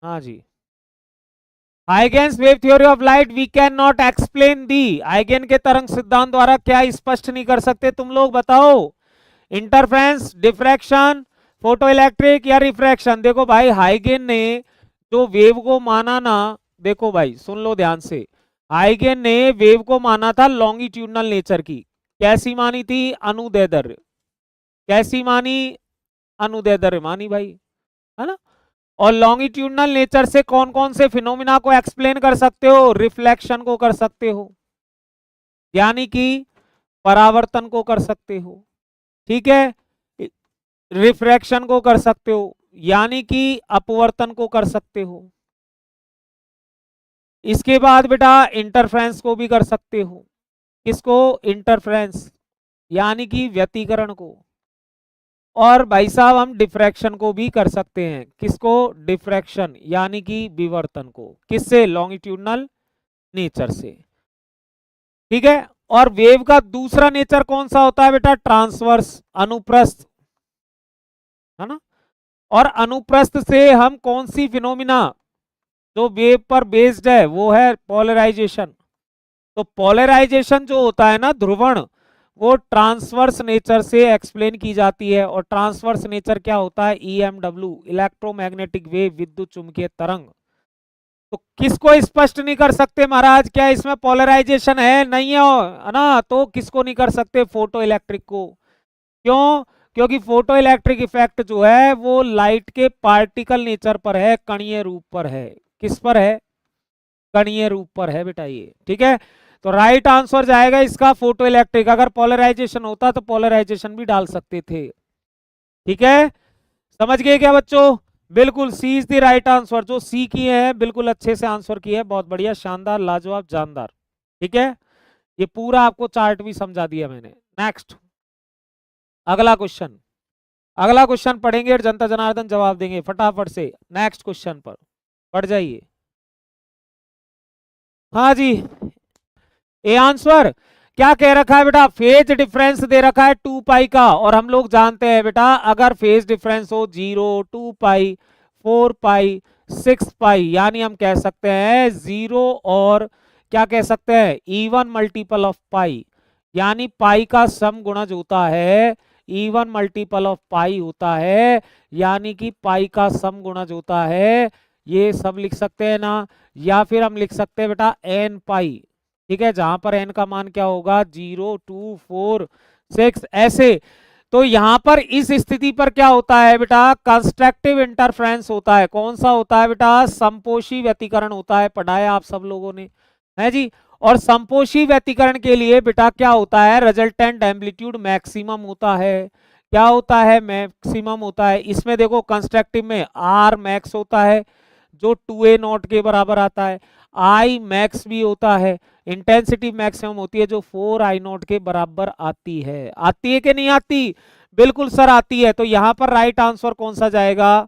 हाँ जी, Huygens wave theory of light we can not explain the, हाइगेन के तरंग सिद्धांत द्वारा क्या स्पष्ट नहीं कर सकते, तुम लोग बताओ। इंटरफेरेंस, डिफ्रैक्शन, फोटो इलेक्ट्रिक या रिफ्रैक्शन। देखो भाई हाइगेन ने जो वेव को माना ना, देखो भाई सुन लो ध्यान से, हाइगेन ने वेव को माना था लॉन्गिट्यूडनल नेचर की। कैसी मानी थी? अनुदैर्ध्य। कैसी मानी? अनुदैर्ध्य मानी भाई, है ना। और लॉन्गिट्यूडनल नेचर से कौन कौन से फिनोमिना को एक्सप्लेन कर सकते हो? रिफ्लेक्शन को कर सकते हो, यानी कि परावर्तन को कर सकते हो, ठीक है। रिफ्रैक्शन को कर सकते हो, यानी कि अपवर्तन को कर सकते हो। इसके बाद बेटा इंटरफ्रेंस को भी कर सकते हो। किसको? इंटरफ्रेंस, यानी कि व्यतिकरण को। और भाई साहब हम डिफ्रैक्शन को भी कर सकते हैं। किसको? डिफ्रैक्शन, यानी कि विवर्तन को। किससे? लॉन्गिट्यूडनल नेचर से, ठीक है। और वेव का दूसरा नेचर कौन सा होता है बेटा? ट्रांसवर्स, अनुप्रस्थ, है ना। और अनुप्रस्थ से हम कौन सी फिनोमिना जो वेव पर बेस्ड है, वो है पोलराइजेशन। तो पोलराइजेशन जो होता है ना, ध्रुवण, वो ट्रांसवर्स नेचर से एक्सप्लेन की जाती है। और ट्रांसवर्स नेचर क्या होता है? ईएमडब्ल्यू, इलेक्ट्रोमैग्नेटिक वेव, विद्युत चुंबकीय तरंग। तो किसको स्पष्ट नहीं कर सकते महाराज? क्या इसमें पोलराइजेशन है? नहीं है ना, तो किसको नहीं कर सकते? फोटो इलेक्ट्रिक को। क्यों? क्योंकि फोटो इलेक्ट्रिक इफेक्ट जो है वो लाइट के पार्टिकल नेचर पर है, कणीय रूप पर है। किस पर है? कणीय रूप पर है बेटा ये, ठीक है। तो राइट आंसर जाएगा इसका फोटो इलेक्ट्रिक। अगर पोलराइजेशन होता तो पोलराइजेशन भी डाल सकते थे, ठीक है। समझ गए क्या बच्चों? बिल्कुल सी इज द राइट आंसर। जो सी किए हैं बिल्कुल अच्छे से आंसर किए हैं, बहुत बढ़िया, शानदार, लाजवाब, जानदार, ठीक है। ये पूरा आपको चार्ट भी समझा दिया मैंने। नेक्स्ट, अगला क्वेश्चन। अगला क्वेश्चन पढ़ेंगे और जनता जनार्दन जवाब देंगे फटाफट से। नेक्स्ट क्वेश्चन पर पढ़ जाइए। हाँ जी, ए आंसर क्या कह रखा है बेटा? फेज डिफरेंस दे रखा है 2 पाई का, और हम लोग जानते हैं बेटा अगर फेज डिफरेंस हो 0, 2 पाई, 4 पाई, 6 पाई, यानी हम कह सकते हैं 0 और क्या कह सकते हैं? इवन मल्टीपल ऑफ पाई, यानी पाई का सम गुणज होता है, इवन मल्टीपल ऑफ पाई होता है, यानी कि पाई का सम गुणज होता है। ये सब लिख सकते हैं ना। या फिर हम लिख सकते हैं बेटा एन पाई, ठीक है, जहां पर एन का मान क्या होगा? 0, 2, 4, 6, ऐसे। तो यहां पर इस स्थिति पर क्या होता है बेटा? कंस्ट्रक्टिव इंटरफ्रेंस होता है। कौन सा होता है बेटा? संपोषी व्यतिकरण होता है, पढ़ाया आप सब लोगों ने, है जी। और संपोषी व्यतिकरण के लिए बेटा क्या होता है? रिजल्टेंट एम्पलीट्यूड मैक्सिमम होता है। क्या होता है? मैक्सिमम होता है। इसमें देखो कंस्ट्रक्टिव में आर मैक्स होता है, जो 2a0 के बराबर आता है। आई मैक्स भी होता है, इंटेंसिटी मैक्सिमम होती है, जो 4I0 के बराबर आती है। आती है कि नहीं आती? बिल्कुल सर आती है। तो यहां पर राइट आंसर कौन सा जाएगा?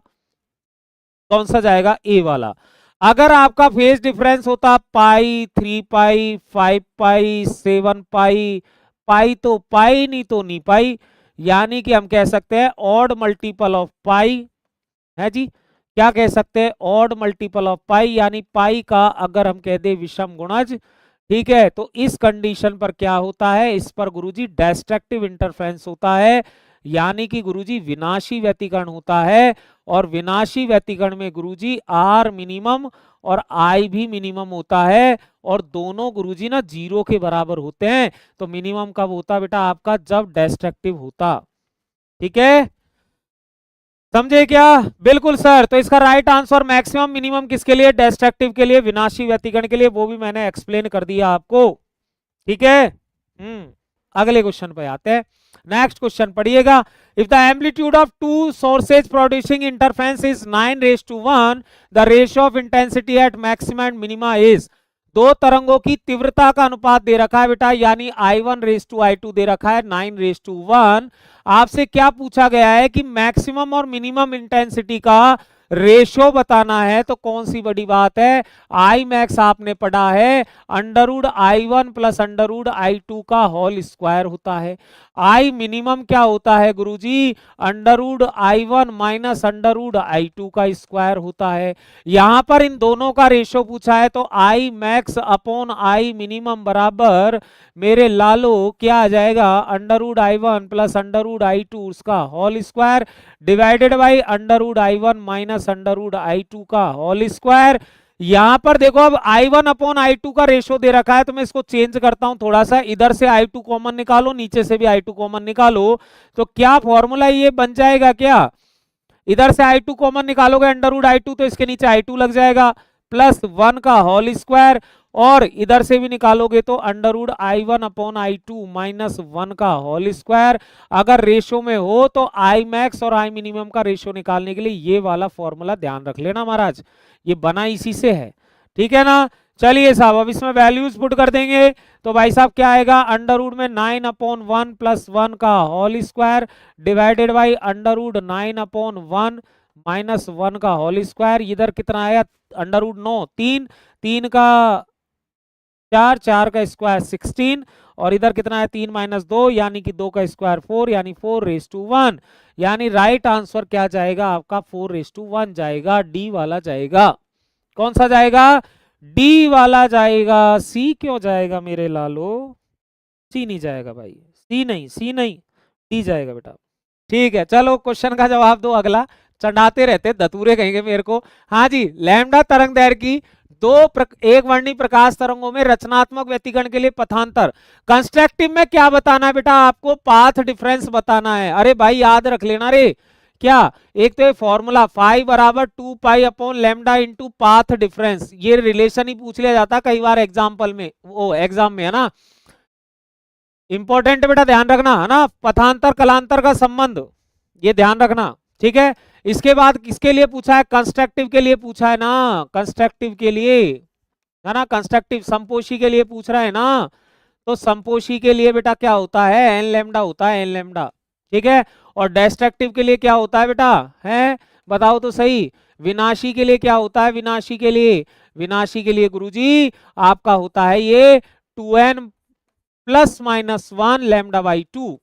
कौन सा जाएगा? ए वाला। अगर आपका फेज डिफरेंस होता पाई, 3 पाई, 5 पाई, 7 पाई, पाई तो पाई, नहीं तो नहीं पाई, यानी कि हम कह सकते हैं ऑड मल्टीपल ऑफ पाई, है जी। क्या कह सकते हैं? ऑड मल्टीपल ऑफ पाई, यानी पाई का अगर हम कह दे विषम गुणज, ठीक है। तो इस कंडीशन पर क्या होता है? इस पर गुरुजी डेस्ट्रक्टिव इंटरफेरेंस होता है, यानी कि गुरुजी विनाशी व्यतिकरण होता है। और विनाशी व्यतिकरण में गुरुजी आर मिनिमम और आई भी मिनिमम होता है, और दोनों गुरुजी ना 0 के बराबर होते हैं। तो मिनिमम कब होता बेटा आपका? जब डेस्ट्रक्टिव होता, ठीक है। समझे क्या? बिल्कुल सर। तो इसका राइट आंसर मैक्सिमम मिनिमम किसके लिए? डेस्ट्रक्टिव के लिए, विनाशी व्यतिकरण के लिए, वो भी मैंने एक्सप्लेन कर दिया आपको, ठीक है। अगले क्वेश्चन पे आते हैं। नेक्स्ट क्वेश्चन पढ़िएगा। If the amplitude of two sources producing interference is 9:1, the ratio of intensity at maxima and minima is. दो तरंगों की तीव्रता का अनुपात दे रखा है बेटा, यानी I1:I2 दे रखा है 9:1। आपसे क्या पूछा गया है कि मैक्सिमम और मिनिमम इंटेंसिटी का रेशो बताना है तो कौन सी बड़ी बात है, आई मैक्स आपने पढ़ा है √I1 प्लस √I2 का होल स्क्वायर होता है। आई मिनिमम क्या होता है गुरुजी, √I1 माइनस √I2 का स्क्वायर होता है। यहां पर इन दोनों का रेशो पूछा है तो I max upon I minimum बराबर मेरे लालो क्या आ जाएगा, √I1 प्लस √I2 उसका whole square divided by √I1 minus √I2 का होल स्क्वायर। यहां पर देखो अब I1 अपॉन I2 का रेशो दे रखा है तो मैं इसको चेंज करता हूं थोड़ा सा, इधर से I2 कॉमन निकालो, नीचे से भी I2 कॉमन निकालो, तो क्या फॉर्मूला ये बन जाएगा, क्या इधर से I2 कॉमन निकालोगे √I2 तो इसके नीचे I2 लग जाएगा प्लस 1 का होल स्क्वायर, और इधर से भी निकालोगे तो √I1 अपॉन I2 माइनस 1 का होल स्क्वायर। अगर रेशो में हो तो आई मैक्स और आई मिनिमम का रेशो निकालने के लिए ये वाला फॉर्मूला ध्यान रख लेना महाराज, ये बना इसी से है, ठीक है ना। चलिए साहब अब इसमें वैल्यूज पुट कर देंगे तो भाई साहब क्या आएगा, अंडर में 9 अपॉन 1 प्लस 1 का whole square divided by √9 upon 1 minus 1 का होल स्क्वायर। इधर कितना आया, √9 3, 3 का 4, 4 का स्क्वायर 16, और इधर कितना है 3 माइनस 2 यानी कि 2 का स्क्वायर 4 यानी 4⁻1, यानी राइट आंसर क्या जाएगा आपका 4:1 जाएगा, डी वाला जाएगा। कौन सा जाएगा, डी वाला जाएगा। सी क्यों जाएगा मेरे लालो, सी नहीं जाएगा भाई, सी नहीं, डी जाएगा बेटा। ठीक है चलो क्वेश्चन का जवाब दो अगला, चढ़ाते रहते धतूरे कहेंगे मेरे को। हाँ जी, लैम्डा तरंग दैर्घ्य की एक वर्णी प्रकाश तरंगों में रचनात्मक व्यतिकरण के लिए पथांतर। कंस्ट्रक्टिव में क्या बताना है बेटा आपको, पाथ डिफरेंस बताना है। अरे भाई याद रख लेना रे, क्या एक तो ये फॉर्मूला फाई बराबर 2 pi upon lambda into path difference, ये रिलेशन ही पूछ लिया जाता कई बार एग्जाम्पल में, वो एग्जाम में है ना, इंपॉर्टेंट बेटा ध्यान रखना है ना, पथांतर कलांतर का संबंध ये ध्यान रखना, ठीक है। इसके बाद किसके लिए पूछा है, कंस्ट्रक्टिव के लिए पूछा है ना, कंस्ट्रक्टिव के लिए है ना, कंस्ट्रक्टिव संपोषी के लिए पूछ रहा है ना, तो संपोषी के लिए बेटा क्या होता है, एन लैम्डा होता है, एन लैम्डा, ठीक है। और डिस्ट्रक्टिव के लिए क्या होता है बेटा, है बताओ तो सही, विनाशी के लिए क्या होता है, विनाशी के लिए गुरुजी आपका होता है ये 2n plus minus 1 lambda by 2,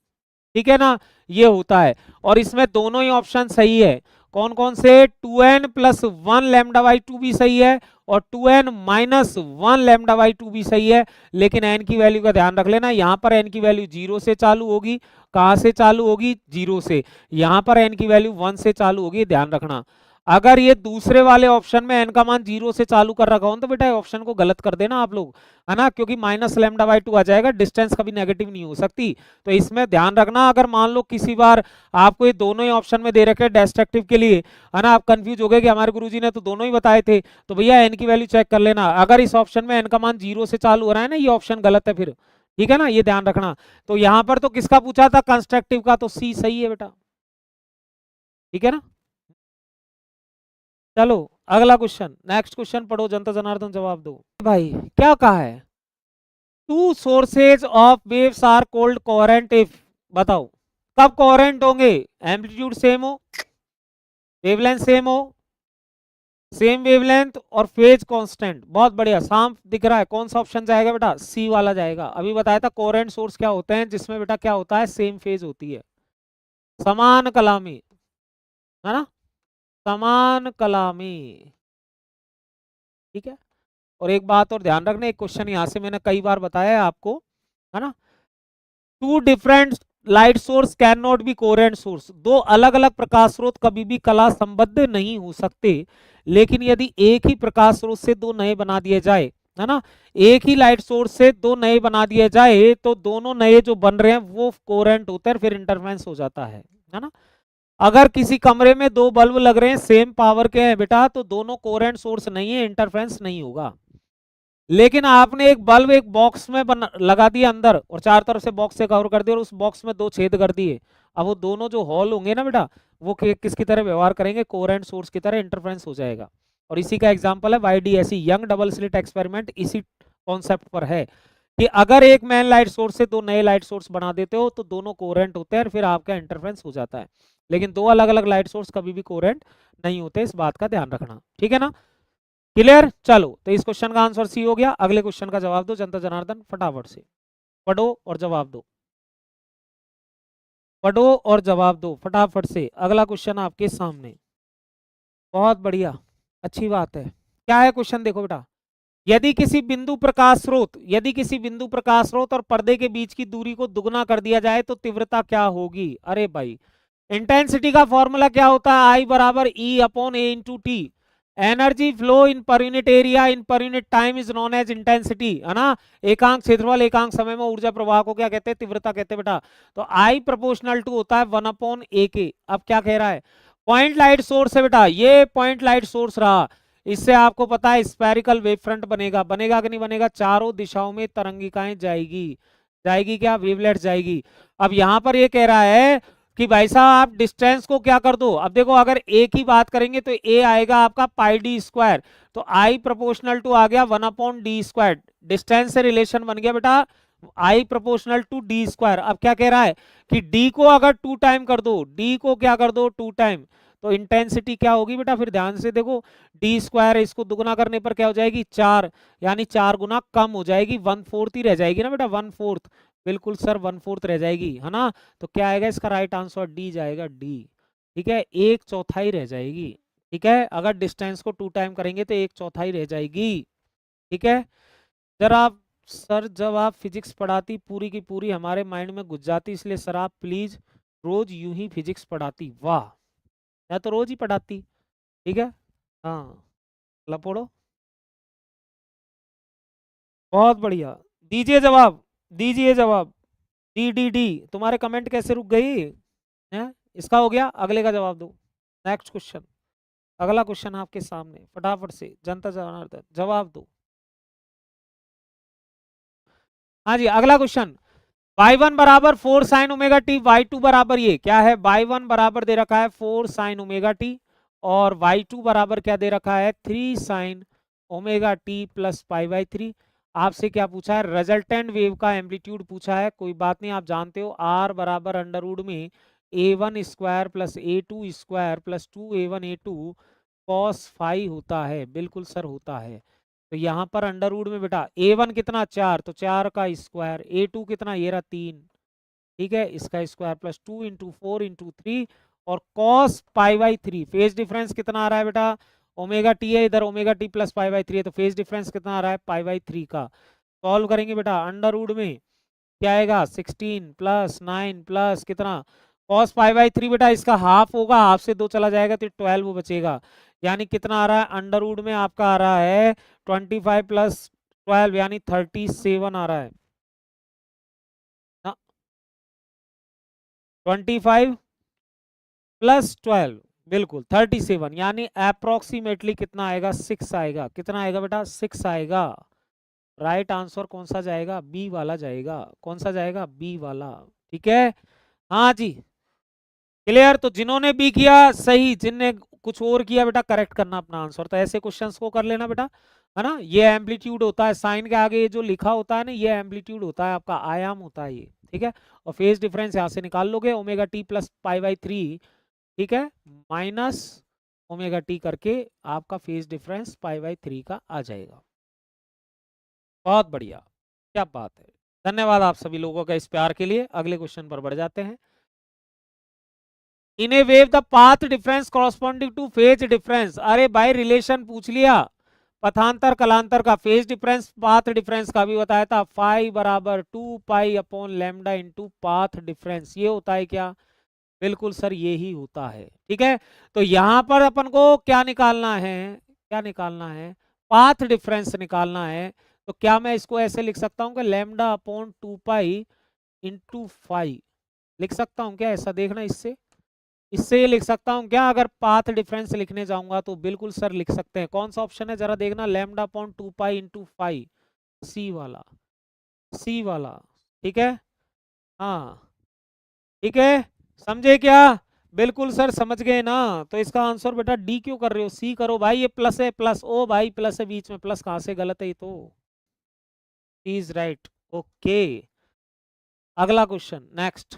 ठीक है ना, ये होता है। और इसमें दोनों ही ऑप्शन सही है, कौन कौन से, 2n प्लस 1 लैम्डा बाई 2 भी सही है और 2n माइनस 1 लैम्डा बाई 2 भी सही है, लेकिन n की वैल्यू का ध्यान रख लेना, यहाँ पर n की वैल्यू 0 से चालू होगी, कहाँ से चालू होगी 0 से, यहाँ पर n की वैल्यू 1 से चालू होगी, ध्यान रखना। अगर ये दूसरे वाले ऑप्शन में n का मान 0 से चालू कर रखा हो तो बेटा ऑप्शन को गलत कर देना आप लोग, है ना, क्योंकि माइनस लैम्डा बाई 2 आ जाएगा, डिस्टेंस कभी नेगेटिव नहीं हो सकती, तो इसमें ध्यान रखना। अगर मान लो किसी बार आपको ये दोनों ही ऑप्शन में दे रखे डिस्ट्रक्टिव के लिए, है ना, आप कंफ्यूज हो गए कि हमारे गुरुजी ने तो दोनों ही बताए थे, तो भैया n की वैल्यू चेक कर लेना, अगर इस ऑप्शन में n का मान 0 से चालू हो रहा है ना, ये ऑप्शन गलत है फिर, ठीक है ना, ये ध्यान रखना। तो यहाँ पर तो किसका पूछा था, कंस्ट्रक्टिव का, तो सी सही है बेटा, ठीक है ना। चलो अगला क्वेश्चन, नेक्स्ट क्वेश्चन पढ़ो, जनता जनार्दन जवाब दो। भाई क्या कहा है, two sources of waves are called coherent if, बताओ कब कोहेरेंट होंगे, एम्पलीट्यूड सेम हो, वेवलेंथ सेम हो, सेम वेवलेंथ और फेज कांस्टेंट, बहुत बढ़िया, सांप दिख रहा है, कौन सा ऑप्शन जाएगा बेटा, सी वाला जाएगा। अभी बताया था कोहेरेंट सोर्स क्या होते हैं, जिसमें बेटा क्या होता है, सेम फेज होती है, समान कलामी, है ना, समान कलामी, ठीक है। और एक बात और ध्यान रखना, एक क्वेश्चन यहां से मैंने कई बार बताया है आपको, है ना, two different light source can not be coherent source, दो अलग अलग प्रकाश स्रोत कभी भी कला संबद्ध नहीं हो सकते, लेकिन यदि एक ही प्रकाश स्रोत से दो नए बना दिए जाए, है ना, एक ही लाइट सोर्स से दो नए बना दिए जाए तो दोनों नए जो बन रहे हैं वो कोहेरेंट होते हैं, फिर इंटरफेरेंस हो जाता है ना। अगर किसी कमरे में दो बल्ब लग रहे हैं सेम पावर के हैं बेटा, तो दोनों कोहेरेंट सोर्स नहीं है, इंटरफेरेंस नहीं होगा। लेकिन आपने एक बल्ब एक बॉक्स में लगा दिया अंदर और चार तरफ से बॉक्स से कवर कर दिया और उस बॉक्स में दो छेद कर दिए, अब वो दोनों जो हॉल होंगे ना बेटा, वो किसकी तरह व्यवहार करेंगे, कोहेरेंट सोर्स की तरह, इंटरफेरेंस हो जाएगा। और इसी का एग्जांपल है YDSE, young double slit experiment, इसी कॉन्सेप्ट पर है कि अगर एक मेन लाइट सोर्स से दो नए लाइट सोर्स बना देते हो तो दोनों कोहेरेंट होते हैं और फिर आपका इंटरफेरेंस हो जाता है। लेकिन दो अलग अलग लाइट सोर्स कभी भी कोहेरेंट नहीं होते, इस बात का ध्यान रखना, ठीक है ना। क्लियर, चलो तो इस क्वेश्चन का आंसर सी हो गया। अगले क्वेश्चन का जवाब दो जनता जनार्दन, फटाफट से पढ़ो और जवाब दो, पढ़ो और जवाब दो फटाफट से। अगला क्वेश्चन आपके सामने, बहुत बढ़िया, अच्छी बात है। क्या है क्वेश्चन, देखो बेटा, यदि किसी बिंदु प्रकाश स्रोत, यदि किसी बिंदु प्रकाश स्रोत और पर्दे के बीच की दूरी को दुगना कर दिया जाए तो तीव्रता क्या होगी। अरे भाई, इंटेंसिटी का फॉर्मूला क्या होता है, आई बराबर E upon A into T. Energy flow in per unit area in per unit time is known as intensity, है ना। एकांक क्षेत्रफल एकांक समय में ऊर्जा प्रवाह को क्या कहते हैं, तीव्रता कहते हैं बेटा। तो आई प्रोपोर्शनल टू होता है 1 अपॉन ए के। अब क्या कह रहा है, पॉइंट लाइट सोर्स है बेटा, ये पॉइंट लाइट सोर्स रहा, इससे आपको पता है स्फेरिकल वेव फ्रंट बनेगा, बनेगा कि नहीं बनेगा, चारों दिशाओं में तरंगिकाएं जाएगी, जाएगी क्या, वेवलेट जाएगी। अब यहां पर ये कह रहा है कि भाई साहब आप डिस्टेंस को क्या कर दो। अब देखो अगर ए की बात करेंगे तो ए आएगा आपका पाई डी स्क्वायर, तो आई प्रोपोर्शनल टू आ गया 1 अपॉन डी स्क्वायर, डिस्टेंस से रिलेशन बन गया बेटा I proportional to D square. अब क्या कह रहा है कि डी को अगर 2 टाइम कर दो, डी को क्या कर दो 2 टाइम, तो इंटेंसिटी क्या होगी बेटा, फिर ध्यान से देखो, डी स्क्वायर इसको दुगुना करने पर क्या हो जाएगी 4, यानी 4 गुना कम हो जाएगी, 1/4 ही रह जाएगी ना बेटा, 1/4, बिल्कुल सर 1/4 रह जाएगी, है ना। तो क्या आएगा इसका राइट आंसर, डी जाएगा, डी, ठीक है, 1/4 रह जाएगी, ठीक है। अगर डिस्टेंस को 2 टाइम करेंगे तो 1/4 रह जाएगी, ठीक है। जरा आप सर, जब आप फिजिक्स पढ़ाती पूरी की पूरी हमारे माइंड में घुस जाती, इसलिए सर आप प्लीज रोज यूं ही फिजिक्स पढ़ाती, वाह, मैं तो रोज ही पढ़ाती, ठीक है। हाँ, लपोड़ो, बहुत बढ़िया, दीजिए जवाब, दीजिए जवाब, डी डी डी। तुम्हारे कमेंट कैसे रुक गई है, इसका हो गया, अगले का जवाब दो। नेक्स्ट क्वेश्चन, अगला क्वेश्चन आपके सामने, फटाफट से जनता जनार्दन जवाब दो। हाँ जी, अगला क्वेश्चन, y1 बराबर 4 साइन ओमेगा टी, y2 बराबर ये क्या है, y1 बराबर दे रखा है 4 साइन ओमेगा टी, और y2 बराबर क्या दे रखा है 3 sine omega T plus pi by 3। आपसे क्या पूछा है, रिजल्टेंट वेव का एम्पलीट्यूड पूछा है, कोई बात नहीं, आप जानते हो r बराबर अंडर रूट में a1 square plus a2 square plus 2a1 a2 cos phi होता है, बिल्कुल सर होता है। तो यहाँ पर अंडर रूट में बेटा a1 कितना 4, तो 4 का स्क्वायर, a2 कितना ये रहा 3, ठीक है, इसका स्क्वायर प्लस 2 इंटू 4 इंटू 3, और cos pi by 3, phase difference कितना आ रहा है बेटा, ओमेगा टी है इधर, omega T plus pi by 3 है, तो फेज डिफरेंस कितना आ रहा है पाई बाई 3 का। सॉल्व करेंगे बेटा, अंडर रूट में क्या आएगा 16 प्लस 9 प्लस कितना कॉस पाई बाई 3, बेटा इसका हाफ होगा, हाफ से 2 चला जाएगा तो 12 बचेगा, यानी कितना आ रहा है अंडर रूट में आपका आ रहा है 25 प्लस 12 यानी 37 आ रहा है ना, 25 प्लस 12 बिल्कुल 37, यानी अप्रोक्सीमेटली कितना आएगा 6 आएगा, कितना आएगा बेटा 6 आएगा। राइट आंसर कौन सा जाएगा, बी वाला जाएगा, कौन सा जाएगा, बी वाला, ठीक है। हाँ जी, क्लियर। तो जिन्होंने बी किया सही, जिनने कुछ और किया बेटा करेक्ट करना अपना आंसर, तो ऐसे क्वेश्चंस को कर लेना बेटा, है ना। ये एम्पलीट्यूड होता है, साइन के आगे जो लिखा होता है ना, ये एम्पलीट्यूड होता है, आपका आयाम होता है ये, ठीक है। और फेज डिफरेंस यहाँ से निकाल लोगे, omega T plus pi by 3, ठीक है, माइनस ओमेगा टी करके आपका फेज डिफरेंस पाई बाई 3 का आ जाएगा। बहुत बढ़िया, क्या बात है, धन्यवाद आप सभी लोगों का इस प्यार के लिए। अगले क्वेश्चन पर बढ़ जाते हैं। In a wave the path difference corresponding to phase difference, अरे भाई रिलेशन पूछ लिया, पथांतर कलांतर का, फेज डिफरेंस पाथ डिफरेंस का भी बताया था, फाई बराबर 2 pi upon lambda into path difference, ये होता है क्या, बिल्कुल सर ये ही होता है, ठीक है। तो यहां पर अपन को क्या निकालना है, क्या निकालना है, पाथ डिफरेंस निकालना है। तो क्या मैं इसको ऐसे लिख सकता हूं कि lambda upon 2 pi into phi, लिख सकता हूं क्या, ऐसा देखना, इससे इससे ये लिख सकता हूं क्या, अगर पाथ डिफरेंस लिखने जाऊंगा तो बिल्कुल सर लिख सकते हैं। कौन सा ऑप्शन है जरा देखना, lambda upon 2 pi into phi, C वाला, सी वाला, ठीक है। हाँ ठीक है, समझे क्या, बिल्कुल सर समझ गए ना। तो इसका आंसर बेटा डी क्यों कर रहे हो, सी करो भाई, ये प्लस है प्लस, ओ भाई प्लस है बीच में, प्लस कहां से, गलत है ये तो, इज राइट, ओके। अगला क्वेश्चन नेक्स्ट,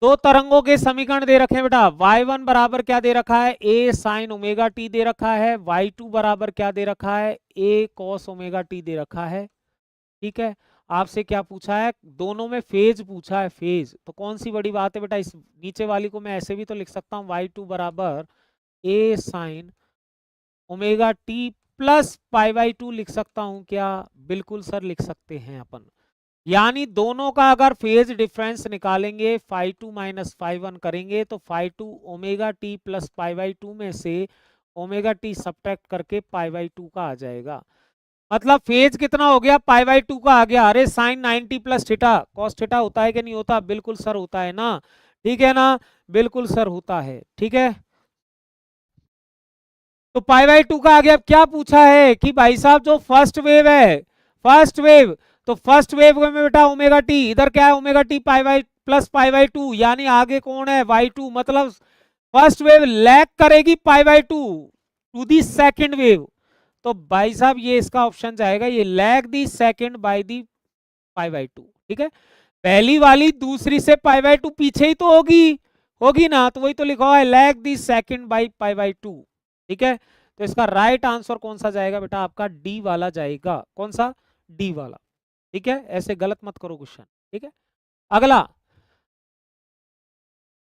दो तरंगों के समीकरण दे रखे हैं बेटा। y1 बराबर क्या दे रखा है, a sin ओमेगा टी दे रखा है। y2 बराबर क्या दे रखा है, a cos ओमेगा टी दे रखा है। ठीक है, आपसे क्या पूछा है, दोनों में फेज पूछा है, फेज। तो कौन सी बड़ी बात है बेटा, इस नीचे वाली को मैं ऐसे भी तो लिख सकता हूँ, y2 बराबर a sin omega T plus pi by to लिख सकता हूँ क्या, बिल्कुल सर लिख सकते हैं अपन। यानी दोनों का अगर फेज डिफरेंस निकालेंगे, phi two minus phi one करेंगे तो phi two omega T plus pi by two में से ओमेगा टी सब्ट्रैक्ट करके पाई बाई टू का आ जाएगा। मतलब फेज कितना हो गया, पाई बाई टू का आ गया। अरे sine 90 plus theta cos theta होता है कि नहीं होता, बिल्कुल सर होता है ना, ठीक है ना, बिल्कुल सर होता है। ठीक है, तो पाई बाई टू का आ गया। अब क्या पूछा है कि भाई साहब जो फर्स्ट वेव है, फर्स्ट वेव, तो फर्स्ट वेव में बेटा ओमेगा टी, इधर क्या है omega T pi by plus pi by two, यानी आगे कौन है वाई टू, मतलब फर्स्ट वेव लैग करेगी pi by two the second wave. तो भाई साहब ये इसका ऑप्शन जाएगा, ये lag the second by the pi by two. ठीक है, पहली वाली दूसरी से पाई बाई टू पीछे ही तो होगी, होगी ना, तो वही तो लिखा हुआ है lag the second by pi by two. ठीक है, तो इसका राइट आंसर कौन सा जाएगा बेटा, आपका डी वाला जाएगा। कौन सा, डी वाला। ठीक है, ऐसे गलत मत करो क्वेश्चन। ठीक है, अगला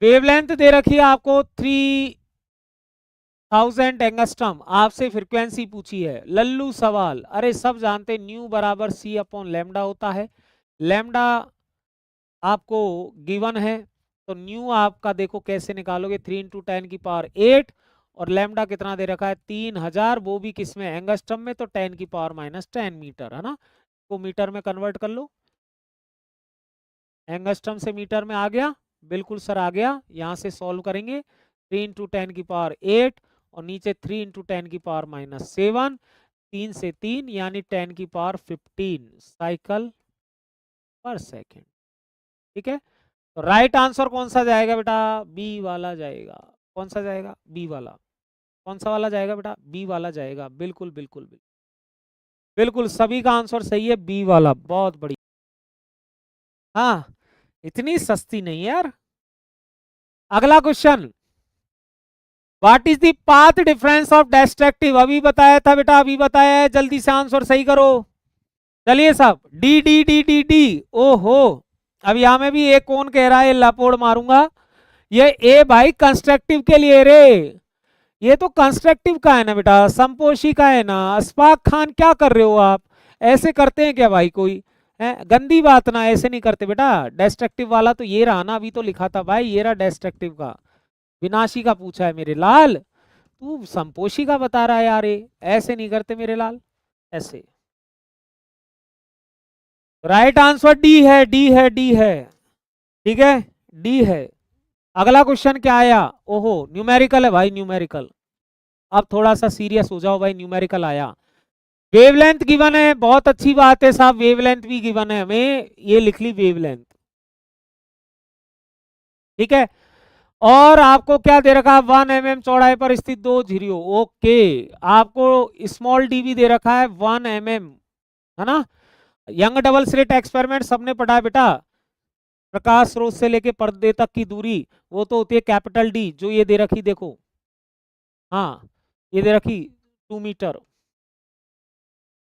वेवलेंथ दे रखी है आपको 3000 एंगस्ट्रम, आपसे फ्रीक्वेंसी पूछी है। लल्लू सवाल, अरे सब जानते न्यू बराबर सी अपॉन लेमडा होता है। लेमडा आपको गिवन है, तो न्यू आपका देखो कैसे निकालोगे, 3 इंटू 10 की पावर 8, और लेमडा कितना दे रखा है 3000, वो भी किसमें, एंगस्ट्रम में, तो 10 की पावर माइनस 10 मीटर है ना, को मीटर में कन्वर्ट कर लो। एंगस्ट्रम से मीटर में आ गया, बिल्कुल सर आ गया। यहाँ से सॉल्व करेंगे, 3 इंटू 10 की पावर 8 और नीचे 3 इंटू 10 की पावर माइनस 7, 3 से 3 यानी 10 की पावर 15 साइकिल पर सेकेंड। ठीक है, तो राइट आंसर कौन सा जाएगा बेटा, बी वाला जाएगा। कौन सा जाएगा, बी वाला। कौन सा वाला जाएगा बेटा, बी वाला जाएगा, बिल्कुल बिल्कुल बिल्कुल बिल्कुल, सभी का आंसर सही है, बी वाला, बहुत बढ़िया। हाँ, इतनी सस्ती नहीं यार। अगला question, what is the path difference of destructive, अभी बताया था बेटा, अभी बताया है, जल्दी से आंसर सही करो। चलिए साहब, D D D D D, ओहो, अब यहां में भी एक कौन कह रहा है, लपोड़ मारूंगा। ये ए भाई कंस्ट्रक्टिव के लिए रे, ये तो कंस्ट्रक्टिव का है ना बेटा, संपोषी का है ना। अशफाक खान क्या कर रहे हो आप, ऐसे करते हैं क्या भाई कोई, है गंदी बात ना, ऐसे नहीं करते बेटा। डिस्ट्रक्टिव वाला तो ये रहा ना, अभी तो लिखा था भाई, ये रहा डिस्ट्रक्टिव का। विनाशी का पूछा है मेरे लाल, तू संपोषी का बता रहा है यार, ये ऐसे नहीं करते मेरे लाल, ऐसे। राइट आंसर डी है, डी है, डी है। ठीक है, डी है। अगला क्वेश्चन क्या आया, ओहो न्यूमेरिकल है भाई, न्यूमेरिकल। अब थोड़ा सा सीरियस हो जाओ भाई, न्यूमेरिकल आया। वेवलेंथ गिवन है, बहुत अच्छी बात है साहब, वेवलेंथ भी गिवन है हमें, ये लिख ली वेवलेंथ। ठीक है, और आपको क्या दे रखा है, 1 mm चौड़ाई पर स्थित दो झिरियों, ओके। आपको स्मॉल डी भी दे रखा है 1 mm, है ना। यंग डबल स्लिट एक्सपेरिमेंट सबने पढ़ा है बेटा, प्रकाश स्रोत से लेके पर्दे तक की दूरी वो तो होती है कैपिटल डी, जो ये दे रखी देखो, हाँ ये दे रखी 2 मीटर,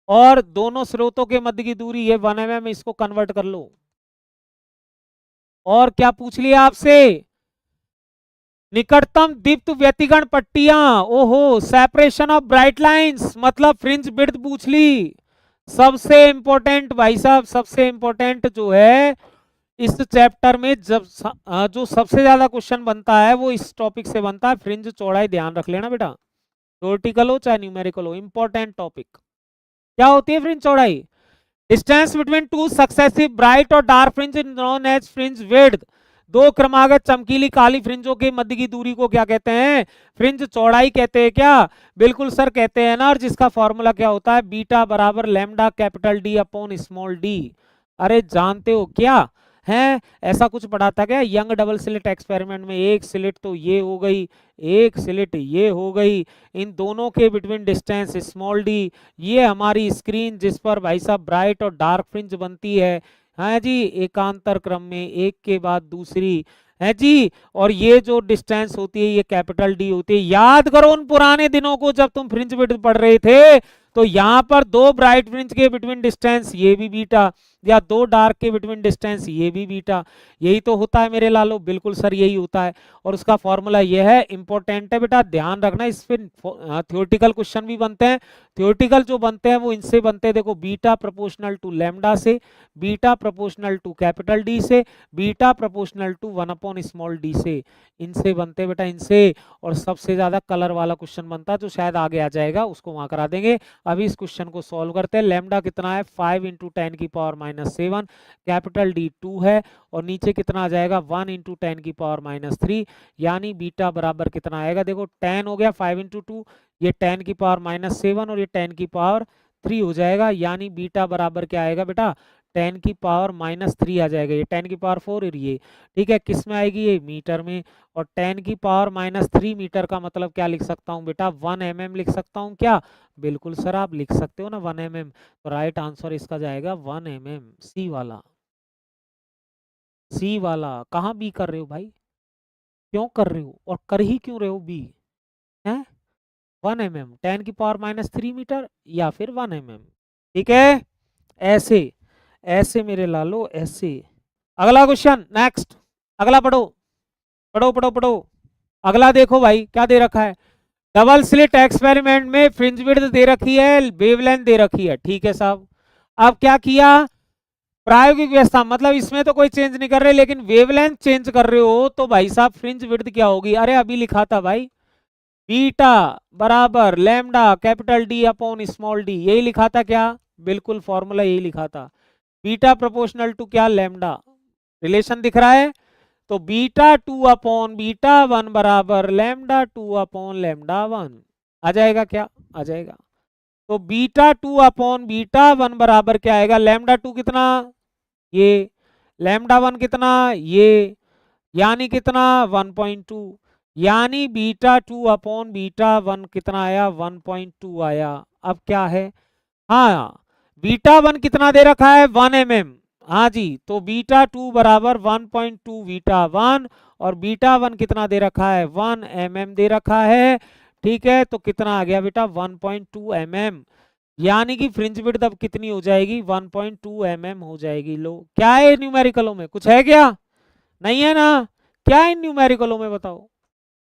और दोनों स्रोतों के मध्य की दूरी ये 1 mm, इसको कन्वर्ट कर लो। और क्या पूछ लिया आपसे, निकटतम दीप्त व्यतिगण पट्टियां, ओहो सेपरेशन ऑफ ब्राइट लाइंस, मतलब फ्रिंज विड्थ पूछ ली। सबसे इंपॉर्टेंट भाई साहब, सबसे इंपॉर्टेंट जो है इस चैप्टर में, जब जो सबसे ज्यादा क्वेश्चन बनता है वो इस टॉपिक से बनता है, फ्रिंज चौड़ाई ध्यान रख लेना बेटा, थ्योरेटिकल हो चाहे न्यूमेरिकल हो, इंपॉर्टेंट टॉपिक। क्या होती है फ्रिंज चौड़ाई, distance between two successive bright और dark fringe known as fringe width, दो क्रमागत चमकीली काली फ्रिंजों के मध्य की दूरी को क्या कहते हैं, फ्रिंज चौड़ाई कहते हैं क्या, बिल्कुल सर कहते हैं ना, और जिसका फॉर्मूला क्या होता है, बीटा बराबर lambda capital D upon small D. अरे जानते हो क्या है, ऐसा कुछ पढ़ा था क्या, यंग डबल स्लिट एक्सपेरिमेंट में, एक स्लिट तो ये हो गई, एक स्लिट ये हो गई, इन दोनों के बिटवीन डिस्टेंस स्मॉल डी, ये हमारी स्क्रीन जिस पर भाई साहब ब्राइट और डार्क फ्रिंज बनती है, हाँ जी, एकांतर क्रम में एक के बाद दूसरी है जी। और ये जो डिस्टेंस होती है ये कैपिटल डी होती है। याद करो उन पुराने दिनों को जब तुम फ्रिंज विड्थ पढ़ रहे थे, तो यहां पर दो ब्राइट फ्रिंज के बिटवीन डिस्टेंस ये भी बीटा, या दो डार्क के बिटवीन डिस्टेंस ये भी बीटा। यही तो होता है मेरे लालो, बिल्कुल सर यही होता है। और उसका फॉर्मूला ये है, इंपॉर्टेंट है बेटा, ध्यान रखना। इस पे थ्योरेटिकल क्वेश्चन भी बनते हैं। थ्योरेटिकल जो बनते हैं वो इनसे बनते हैं, देखो, बीटा प्रोपोर्शनल टू लैम्डा से, beta proportional to capital D से, beta proportional to 1 upon small D से, इनसे बनते बेटा, इनसे। और सबसे ज्यादा कलर वाला क्वेश्चन बनता है जो शायद आगे आ जाएगा, उसको वहां करा देंगे। अभी इस क्वेश्चन को सॉल्व करते हैं। लैम्डा कितना है, 5 इंटू 10 की पावर -7, कैपिटल डी 2 है, और नीचे कितना आ जाएगा, 1 इंटू 10 की पावर -3, यानी बीटा बराबर कितना आएगा, देखो 10 हो गया, 5 इंटू 2, ये 10 की पावर -7 और ये 10 की पावर 3 हो जाएगा, यानी बीटा बराबर क्या आएगा बेटा, 10 की पावर -3 आ जाएगा, ये 10 की पावर 4 और ये, ठीक है, किस में आएगी, ये मीटर में। और 10 की पावर -3 मीटर का मतलब क्या लिख सकता हूँ बेटा, 1 mm लिख सकता हूँ क्या, बिल्कुल सर आप लिख सकते हो ना 1 mm। तो राइट आंसर इसका जाएगा 1 mm, सी वाला। सी वाला कहाँ बी कर रहे हो भाई, क्यों कर रहे हो और कर ही क्यों रहे हो बी है, 1 mm 10 की पावर -3 मीटर या फिर 1 mm, ठीक है। ऐसे ऐसे मेरे लालो, ऐसे। अगला क्वेश्चन, नेक्स्ट, अगला पढ़ो पढ़ो पढ़ो पढ़ो। अगला देखो भाई क्या दे रखा है, डबल स्लिट एक्सपेरिमेंट में फ्रिंज विड्थ दे रखी है, वेवलेंथ दे रखी है, ठीक है साहब। अब क्या किया, प्रायोगिक व्यवस्था, मतलब इसमें तो कोई चेंज नहीं कर रहे, लेकिन वेवलेंथ चेंज कर रहे हो, तो भाई साहब फ्रिंज विड्थ क्या होगी, अरे अभी लिखा था भाई, बीटा बराबर lambda capital D upon small D, यही लिखा था क्या, बिल्कुल फॉर्मूला यही लिखा था, बीटा प्रोपोर्शनल टू क्या, लैम्डा। रिलेशन दिख रहा है, तो बीटा 2 अपॉन बीटा 1 बराबर लैम्डा 2 अपॉन लैम्डा 1 आ जाएगा क्या, आ जाएगा। तो बीटा 2 अपॉन बीटा 1 बराबर क्या आएगा, लैम्डा 2 कितना, ये, लैम्डा 1 कितना, ये, यानी कितना 1.2, यानी बीटा 2 अपॉन बीटा 1 कितना आया, 1.2 आया। अब क्या है, हाँ, बीटा 1 कितना दे रखा है, 1 mm, हाँ जी, तो बीटा 2 बराबर 1.2 बीटा 1, और बीटा 1 कितना दे रखा है, 1 mm दे रखा है, ठीक है। तो कितना आ गया बेटा, 1.2 mm, यानी कि फ्रिंज विड्थ अब कितनी हो जाएगी, 1.2 mm हो जाएगी। लो क्या है न्यूमेरिकलों में, कुछ है क्या, नहीं है ना, क्या है न्यूमेरिकलों में बताओ,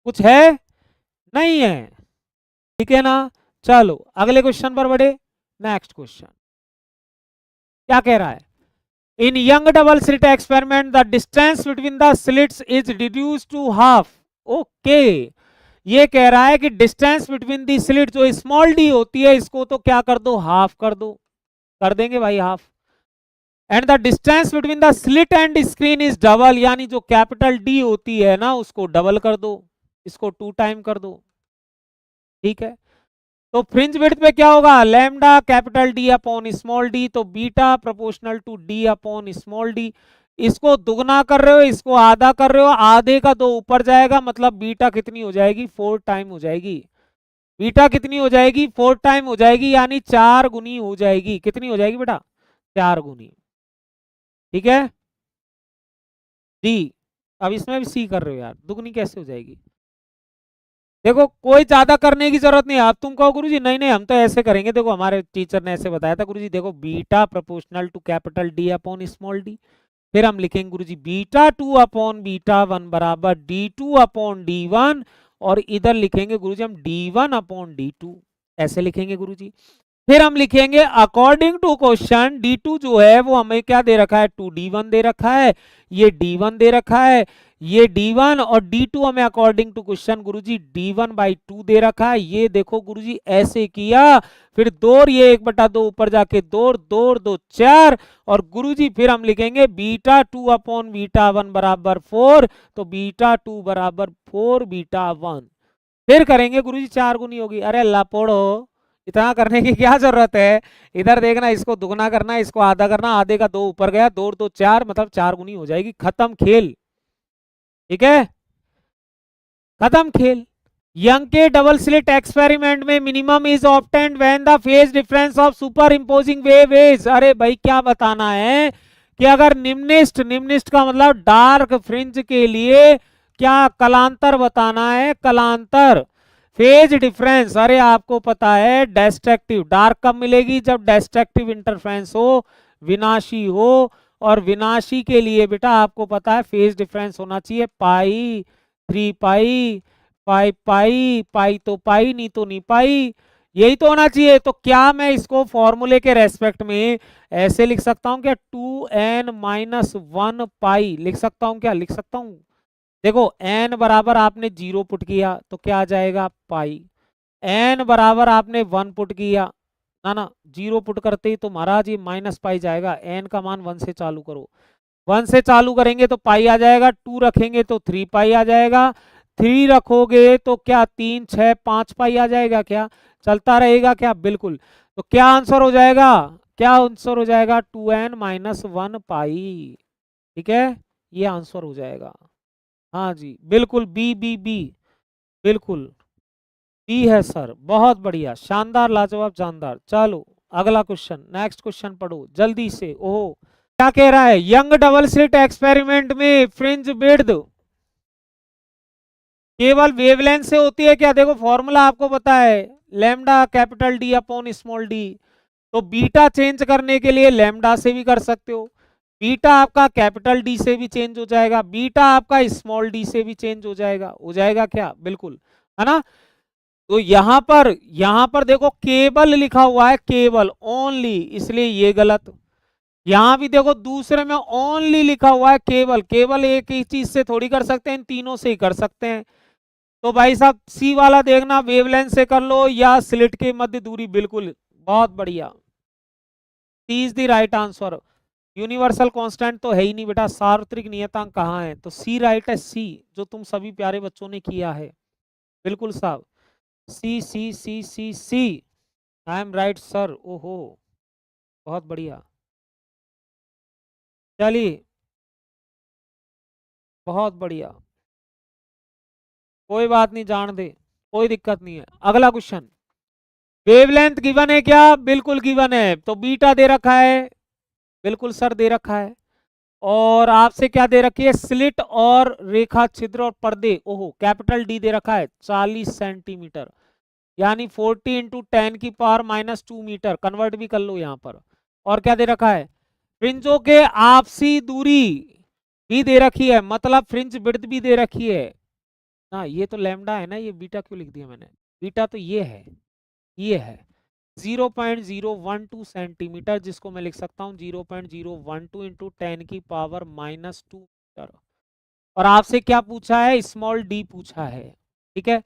कुछ है, नहीं है, ठीक है ना। चलो अगले क्वेश्चन पर बढ़े। नेक्स्ट क्वेश्चन क्या कह रहा है, in Young double slit experiment the distance between the slits is reduced to half. Okay, ये कह रहा है कि डिस्टेंस बिटवीन दी स्लिट जो स्मॉल डी होती है, इसको तो क्या कर दो, हाफ कर दो, कर देंगे भाई half. And the distance between the slit and screen is double, यानी जो कैपिटल डी होती है ना उसको डबल कर दो, इसको 2 टाइम कर दो, ठीक है। तो फ्रिंज विड्थ में क्या होगा, lambda capital D upon small D, तो beta proportional to D upon small D. इसको दुगना कर रहे हो, इसको आधा कर रहे हो, आधे का 2 ऊपर जाएगा, मतलब बीटा कितनी हो जाएगी, 4 टाइम हो जाएगी। बीटा कितनी हो जाएगी, 4 टाइम हो जाएगी, यानी 4 गुनी हो जाएगी। कितनी हो जाएगी बेटा, 4 गुनी, ठीक है। डी, अब इसमें भी सी कर रहे हो यार, दुगनी कैसे हो जाएगी, देखो कोई ज्यादा करने की जरूरत नहीं है। आप तुम कहो गुरुजी नहीं नहीं हम तो ऐसे करेंगे, देखो हमारे टीचर ने ऐसे बताया था गुरुजी, देखो beta proportional to capital D upon small D, फिर हम लिखेंगे गुरुजी बीटा 2 अपॉन बीटा 1 बराबर D2 अपॉन D1, और इधर लिखेंगे गुरुजी हम D1 अपॉन D2, ऐसे लिखेंगे गुरुजी। फिर हम लिखेंगे अकॉर्डिंग टू क्वेश्चन D2 जो है वो हमें क्या दे रखा है, 2D1 दे रखा है, ये D1 दे रखा है, ये D1, और D2 हमें अकॉर्डिंग टू क्वेश्चन गुरुजी D1/2 दे रखा है। ये देखो गुरुजी ऐसे किया, फिर दौर, ये 1/2 ऊपर जाके दौर, 2 4, और गुरुजी फिर हम लिखेंगे बीटा 2 अपॉन बीटा 1 बराबर 4, तो बीटा 2 बराबर 4 बीटा 1, फिर करेंगे गुरुजी 4 गुनी होगी। अरे अल्लाह पढ़ो, इतना करने की क्या जरूरत है, इधर देखना, इसको दुगना करना, इसको आधा करना, आधे का 2 ऊपर गया, 2 4, मतलब 4 गुनी हो जाएगी, खत्म खेल, ठीक है, खत्म खेल। यंग के डबल स्लिट एक्सपेरिमेंट में minimum is obtained when the phase difference of super imposing wave is, अरे भाई क्या बताना है कि अगर निम्निष्ट का मतलब डार्क फ्रिंज के लिए क्या कलांतर बताना है, कलांतर। फेज डिफरेंस, अरे आपको पता है डेस्ट्रक्टिव, डार्क कब मिलेगी, जब डेस्ट्रक्टिव इंटरफ्रेंस हो, विनाशी हो, और विनाशी के लिए बेटा आपको पता है फेज डिफरेंस होना चाहिए पाई, 3 पाई, 5 पाई, पाई तो पाई, नहीं तो नहीं पाई, यही तो होना चाहिए। तो क्या मैं इसको फॉर्मूले के रेस्पेक्ट में ऐसे लिख सकता हूं क्या, 2n-1 पाई लिख सकता हूं क्या, लिख सकता हूं। देखो n बराबर आपने 0 पुट किया तो क्या आ जाएगा पाई, n बराबर आपने 1 पुट किया ना 0 पुट करते ही तो महाराज ये माइनस पाई जाएगा, n का मान 1 से चालू करो, 1 से चालू करेंगे तो पाई आ जाएगा, 2 रखेंगे तो 3 पाई आ जाएगा, 3 रखोगे तो क्या 3 6 5 पाई आ जाएगा, क्या चलता रहेगा क्या, बिल्कुल। तो क्या आंसर हो जाएगा, क्या आंसर हो जाएगा 2n-1 पाई, ठीक है, ये आंसर हो जाएगा। हाँ जी बिल्कुल, बी बी बी, बिल्कुल बी है सर, बहुत बढ़िया, शानदार, लाजवाब, जानदार। चलो अगला क्वेश्चन, नेक्स्ट क्वेश्चन पढ़ो जल्दी से। ओहो क्या कह रहा है, यंग डबल स्लिट एक्सपेरिमेंट में फ्रिंज विड्थ केवल वेवलेंथ से होती है क्या, देखो फॉर्मूला आपको पता है, lambda capital D upon small D, तो बीटा चेंज करने के लिए लैम्डा से भी कर सकते हो, बीटा आपका कैपिटल डी से भी चेंज हो जाएगा, बीटा आपका स्मॉल डी से भी चेंज हो जाएगा क्या, बिल्कुल, है ना। तो यहां पर देखो केवल लिखा हुआ है, केवल ओनली, इसलिए ये गलत। यहां भी देखो दूसरे में ओनली लिखा हुआ है केवल, केवल एक ही चीज से थोड़ी कर सकते हैं, इन तीनों से ही कर सकते हैं। तो भाई साहब सी वाला देखना, वेवलेंथ से कर लो या स्लिट के मध्य दूरी, बिल्कुल बहुत बढ़िया, C is the right answer. Universal constant तो है ही नहीं बेटा, सार्वत्रिक नियतांक कहाँ है, तो सी राइट है, सी, जो तुम सभी प्यारे बच्चों ने किया है, बिल्कुल साहब, सी सी सी सी सी, आई एम राइट सर, ओहो बहुत बढ़िया, चलिए बहुत बढ़िया, कोई बात नहीं, जान दे, कोई दिक्कत नहीं है। अगला क्वेश्चन, वेवलेंथ गिवन है क्या, बिल्कुल गिवन है, तो बीटा दे रखा है, बिल्कुल सर दे रखा है, और आपसे क्या दे रखी है, स्लिट और रेखा छिद्र और पर्दे, ओहो कैपिटल डी दे रखा है 40 सेंटीमीटर, यानी 40 इंटू 10 की पावर -2 मीटर, कन्वर्ट भी कर लो यहाँ पर। और क्या दे रखा है, फ्रिंजों के आपसी दूरी भी दे रखी है, मतलब फ्रिंज विड्थ भी दे रखी है ना, ये तो लैम्डा है ना, ये बीटा क्यों लिख दिया मैंने, बीटा तो ये है 0.012 सेंटीमीटर, जिसको मैं लिख सकता हूँ 0.012 इंटू 10 की पावर -2 मीटर। और आपसे क्या पूछा है, स्मॉल डी पूछा है, ठीक है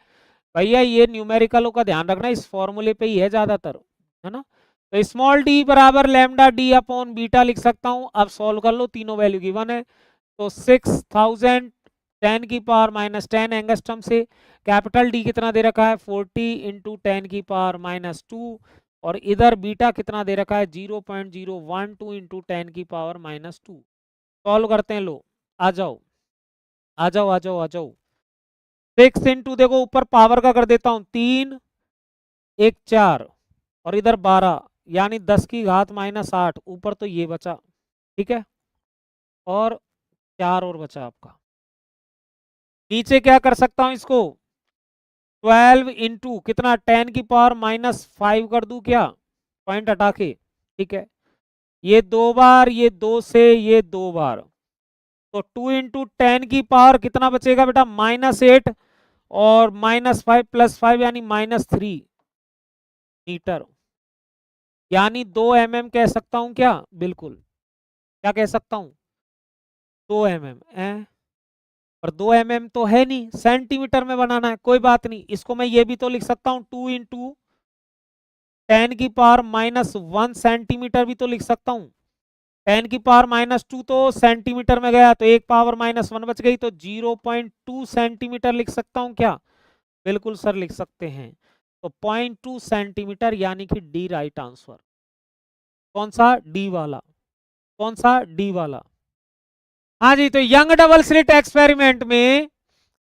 भैया, ये न्यूमेरिकलों का ध्यान रखना, इस फॉर्मूले पे ही है ज्यादातर, है ना। तो स्मॉल डी बराबर लैम्डा डी अपॉन बीटा लिख सकता हूँ, अब सॉल्व कर लो, तीनों वैल्यू गिवन है, तो 6000 10 की पावर -10 एंगस्ट्रम से, कैपिटल डी कितना दे रखा है 40 इंटू 10 की पावर -2, और इधर बीटा कितना दे रखा है 0.012 इंटू 10 की पावर -2। सॉल्व करते हैं, लो आ जाओ आ जाओ आ जाओ आ जाओ, 6 इंटू देखो ऊपर पावर का कर देता हूं 3 1 4, और इधर 12, यानी 10 की घात -8, ऊपर तो ये बचा, ठीक है, और 4 और बचा आपका, नीचे क्या कर सकता हूं इसको 12 इंटू कितना 10 की पावर -5 कर दूं क्या, पॉइंट हटा के, ठीक है, ये 2 बार, ये 2 से ये 2 बार, तो 2 इंटू 10 की पावर कितना बचेगा बेटा -8, और -5 + 5 यानी -3 मीटर, यानी 2 mm कह सकता हूं क्या, बिल्कुल, क्या कह सकता हूं 2 mm, और 2 mm तो है नहीं, सेंटीमीटर में बनाना है, कोई बात नहीं, इसको मैं ये भी तो लिख सकता हूं 2 इंटू 10 की पावर -1 सेंटीमीटर भी तो लिख सकता हूं, 10 की पावर -2 तो सेंटीमीटर में गया, तो एक पावर -1 बच गई, तो 0.2 सेंटीमीटर लिख सकता हूं क्या, बिल्कुल सर लिख सकते हैं, तो 0.2 सेंटीमीटर, यानी कि डी राइट आंसर, कौन सा, डी वाला, कौन सा, डी वाला। हाँ जी, तो यंग डबल स्लिट एक्सपेरिमेंट में